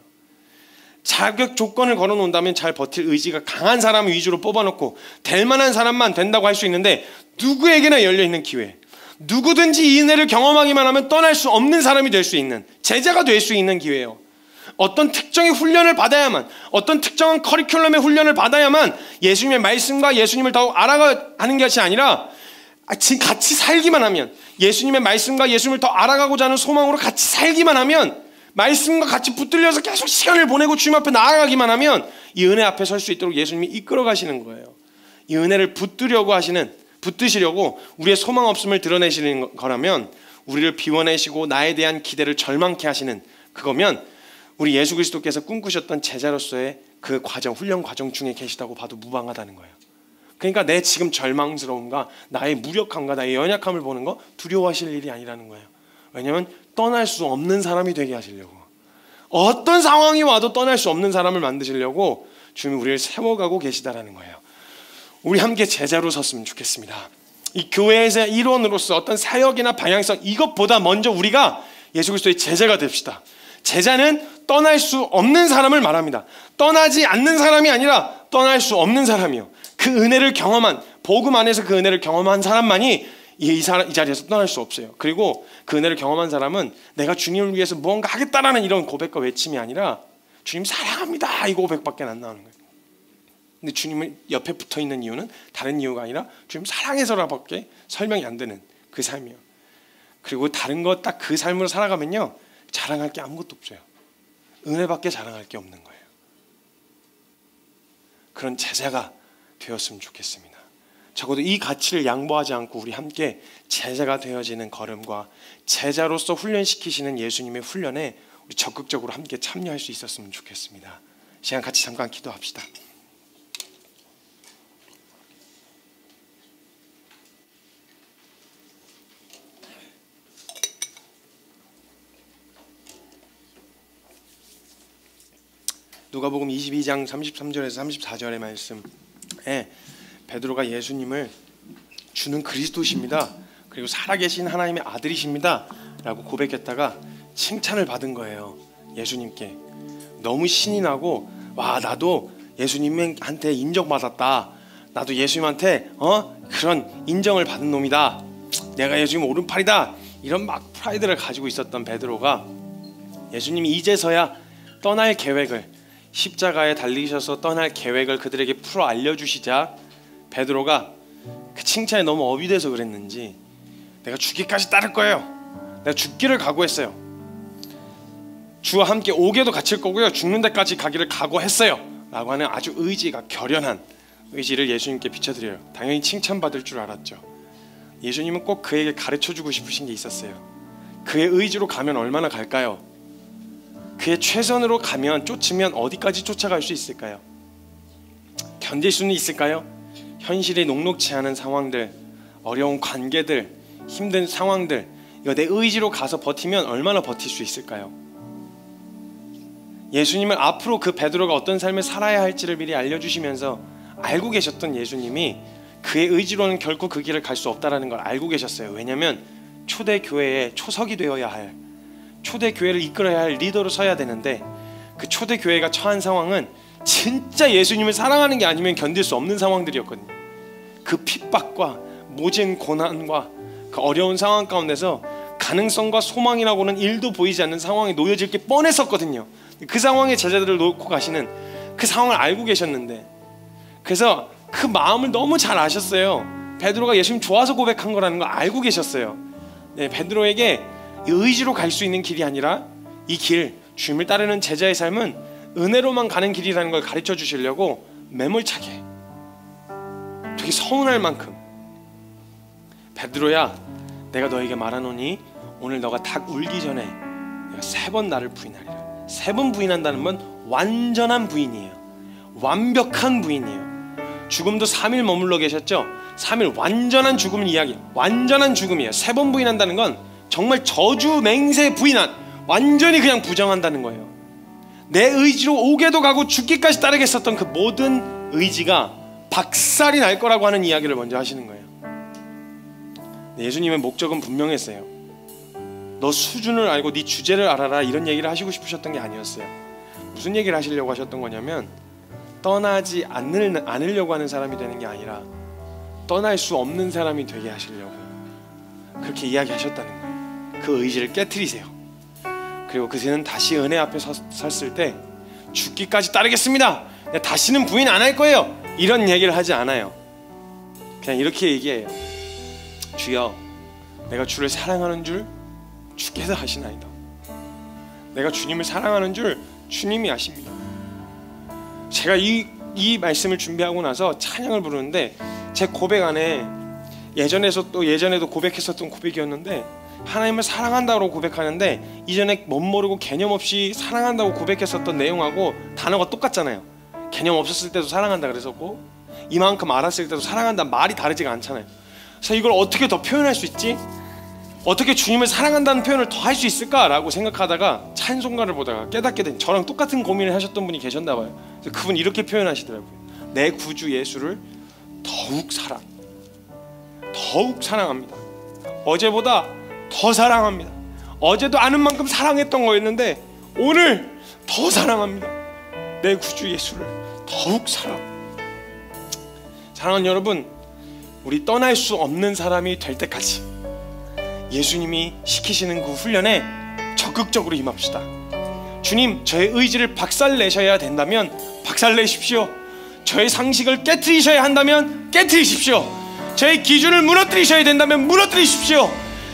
자격 조건을 걸어놓는다면 잘 버틸 의지가 강한 사람 위주로 뽑아놓고 될 만한 사람만 된다고 할 수 있는데 누구에게나 열려있는 기회, 누구든지 이 은혜를 경험하기만 하면 떠날 수 없는 사람이 될 수 있는, 제자가 될 수 있는 기회예요. 어떤 특정의 훈련을 받아야만, 어떤 특정한 커리큘럼의 훈련을 받아야만 예수님의 말씀과 예수님을 더욱 알아가는 것이 아니라 같이 살기만 하면, 예수님의 말씀과 예수님을 더 알아가고자 하는 소망으로 같이 살기만 하면, 말씀과 같이 붙들려서 계속 시간을 보내고 주님 앞에 나아가기만 하면 이 은혜 앞에 설 수 있도록 예수님이 이끌어 가시는 거예요. 이 은혜를 붙드시려고 우리의 소망 없음을 드러내시는 거라면, 우리를 비워내시고 나에 대한 기대를 절망케 하시는 그거면 우리 예수 그리스도께서 꿈꾸셨던 제자로서의 그 과정, 훈련 과정 중에 계시다고 봐도 무방하다는 거예요. 그러니까 내 지금 절망스러움과 나의 무력함과 나의 연약함을 보는 거 두려워하실 일이 아니라는 거예요. 왜냐하면 떠날 수 없는 사람이 되게 하시려고, 어떤 상황이 와도 떠날 수 없는 사람을 만드시려고 주님이 우리를 세워가고 계시다라는 거예요. 우리 함께 제자로 섰으면 좋겠습니다. 이 교회에서 일원으로서 어떤 사역이나 방향성, 이것보다 먼저 우리가 예수 그리스도의 제자가 됩시다. 제자는 떠날 수 없는 사람을 말합니다. 떠나지 않는 사람이 아니라 떠날 수 없는 사람이요. 그 은혜를 경험한, 복음 안에서 그 은혜를 경험한 사람만이 이 자리에서 떠날 수 없어요. 그리고 그 은혜를 경험한 사람은 내가 주님을 위해서 무언가 하겠다라는 이런 고백과 외침이 아니라 주님 사랑합니다 이 고백밖에 안 나오는 거예요. 근데 주님은 옆에 붙어 있는 이유는 다른 이유가 아니라 주님 사랑해서라밖에 설명이 안 되는 그 삶이에요. 그리고 다른 거 딱 그 삶으로 살아가면요, 자랑할 게 아무것도 없어요. 은혜밖에 자랑할 게 없는 거예요. 그런 제자가 되었으면 좋겠습니다. 적어도 이 가치를 양보하지 않고 우리 함께 제자가 되어지는 걸음과 제자로서 훈련시키시는 예수님의 훈련에 우리 적극적으로 함께 참여할 수 있었으면 좋겠습니다. 시간 같이 잠깐 기도합시다. 누가복음 22장 33절에서 34절의 말씀에 베드로가 예수님을 주는 그리스도십니다, 그리고 살아계신 하나님의 아들이십니다 라고 고백했다가 칭찬을 받은 거예요. 예수님께 너무 신이 나고, 와, 나도 예수님한테 인정받았다, 나도 예수님한테 그런 인정을 받은 놈이다, 내가 예수님 오른팔이다, 이런 막 프라이드를 가지고 있었던 베드로가 예수님이 이제서야 떠날 계획을, 십자가에 달리셔서 떠날 계획을 그들에게 풀어 알려주시자 베드로가 그 칭찬에 너무 업이 돼서 그랬는지 내가 죽기까지 따를 거예요, 내가 죽기를 각오했어요, 주와 함께 옥에도 갇힐 거고요, 죽는 데까지 가기를 각오했어요 라고 하는 아주 의지가, 결연한 의지를 예수님께 비춰드려요. 당연히 칭찬받을 줄 알았죠. 예수님은 꼭 그에게 가르쳐주고 싶으신 게 있었어요. 그의 의지로 가면 얼마나 갈까요? 그의 최선으로 가면, 쫓으면 어디까지 쫓아갈 수 있을까요? 견딜 수는 있을까요? 현실이 녹록지 않은 상황들, 어려운 관계들, 힘든 상황들, 이거 내 의지로 가서 버티면 얼마나 버틸 수 있을까요? 예수님은 앞으로 그 베드로가 어떤 삶을 살아야 할지를 미리 알려주시면서 알고 계셨던 예수님이 그의 의지로는 결코 그 길을 갈 수 없다는 걸 알고 계셨어요. 왜냐하면 초대교회의 초석이 되어야 할, 초대교회를 이끌어야 할 리더로 서야 되는데, 그 초대교회가 처한 상황은 진짜 예수님을 사랑하는 게 아니면 견딜 수 없는 상황들이었거든요. 그 핍박과 모진 고난과 그 어려운 상황 가운데서 가능성과 소망이라고는 1도 보이지 않는 상황에 놓여질 게 뻔했었거든요. 그 상황에 제자들을 놓고 가시는 그 상황을 알고 계셨는데, 그래서 그 마음을 너무 잘 아셨어요. 베드로가 예수님 좋아서 고백한 거라는 걸 알고 계셨어요. 네, 베드로에게 의지로 갈 수 있는 길이 아니라 이 길, 주님을 따르는 제자의 삶은 은혜로만 가는 길이라는 걸 가르쳐 주시려고 매몰차게, 되게 서운할 만큼, 베드로야, 내가 너에게 말하노니 오늘 너가 닭 울기 전에 내가 3번 나를 부인하리라. 3번 부인한다는 건 완전한 부인이에요. 완벽한 부인이에요. 죽음도 3일 머물러 계셨죠. 3일 완전한 죽음을 이야기, 완전한 죽음이에요. 3번 부인한다는 건 정말 저주 맹세 부인한, 완전히 그냥 부정한다는 거예요. 내 의지로 옥에도 가고 죽기까지 따르겠었던 그 모든 의지가 박살이 날 거라고 하는 이야기를 먼저 하시는 거예요. 예수님의 목적은 분명했어요. 너 수준을 알고 네 주제를 알아라, 이런 얘기를 하시고 싶으셨던 게 아니었어요. 무슨 얘기를 하시려고 하셨던 거냐면, 떠나지 않으려고 하는 사람이 되는 게 아니라 떠날 수 없는 사람이 되게 하시려고 그렇게 이야기하셨다는 거예요. 그 의지를 깨트리세요. 그리고 그새는 다시 은혜 앞에 섰을 때 죽기까지 따르겠습니다, 다시는 부인 안 할 거예요, 이런 얘기를 하지 않아요. 그냥 이렇게 얘기해요. 주여, 내가 주를 사랑하는 줄 주께서 아시나이다. 내가 주님을 사랑하는 줄 주님이 아십니다. 제가 이 말씀을 준비하고 나서 찬양을 부르는데, 제 고백 안에 예전에도 고백했었던 고백이었는데, 하나님을 사랑한다고 고백하는데 이전에 멋모르고 개념 없이 사랑한다고 고백했었던 내용하고 단어가 똑같잖아요. 개념 없었을 때도 사랑한다 그랬었고, 이만큼 알았을 때도 사랑한다, 말이 다르지가 않잖아요. 그래서 이걸 어떻게 더 표현할 수 있지? 어떻게 주님을 사랑한다는 표현을 더 할 수 있을까라고 생각하다가 찬송가를 보다가 깨닫게 된, 저랑 똑같은 고민을 하셨던 분이 계셨나 봐요. 그래서 그분 이렇게 표현하시더라고요. 내 구주 예수를 더욱 사랑합니다. 어제보다 더 사랑합니다. 어제도 아는 만큼 사랑했던 거였는데 오늘 더 사랑합니다. 내 구주 예수를 더욱 사랑하는 여러분, 우리 떠날 수 없는 사람이 될 때까지 예수님이 시키시는 그 훈련에 적극적으로 임합시다. 주님, 저의 의지를 박살내셔야 된다면 박살내십시오. 저의 상식을 깨트리셔야 한다면 깨트리십시오. 저의 기준을 무너뜨리셔야 된다면 무너뜨리십시오.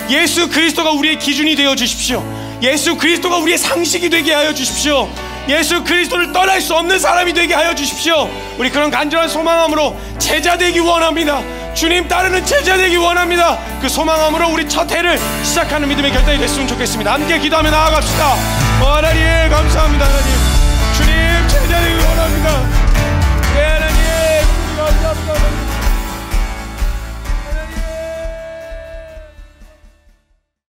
예수 그리스도가 우리의 기준이 되어 주십시오. 예수 그리스도가 우리의 상식이 되게 하여 주십시오. 예수 그리스도를 떠날 수 없는 사람이 되게 하여 주십시오. 우리 그런 간절한 소망함으로 제자 되기 원합니다. 주님 따르는 제자 되기 원합니다. 그 소망함으로 우리 첫 해를 시작하는 믿음의 결단이 됐으면 좋겠습니다. 함께 기도하며 나아갑시다. 하나님 감사합니다. 하나님 주님 제자 되기 원합니다.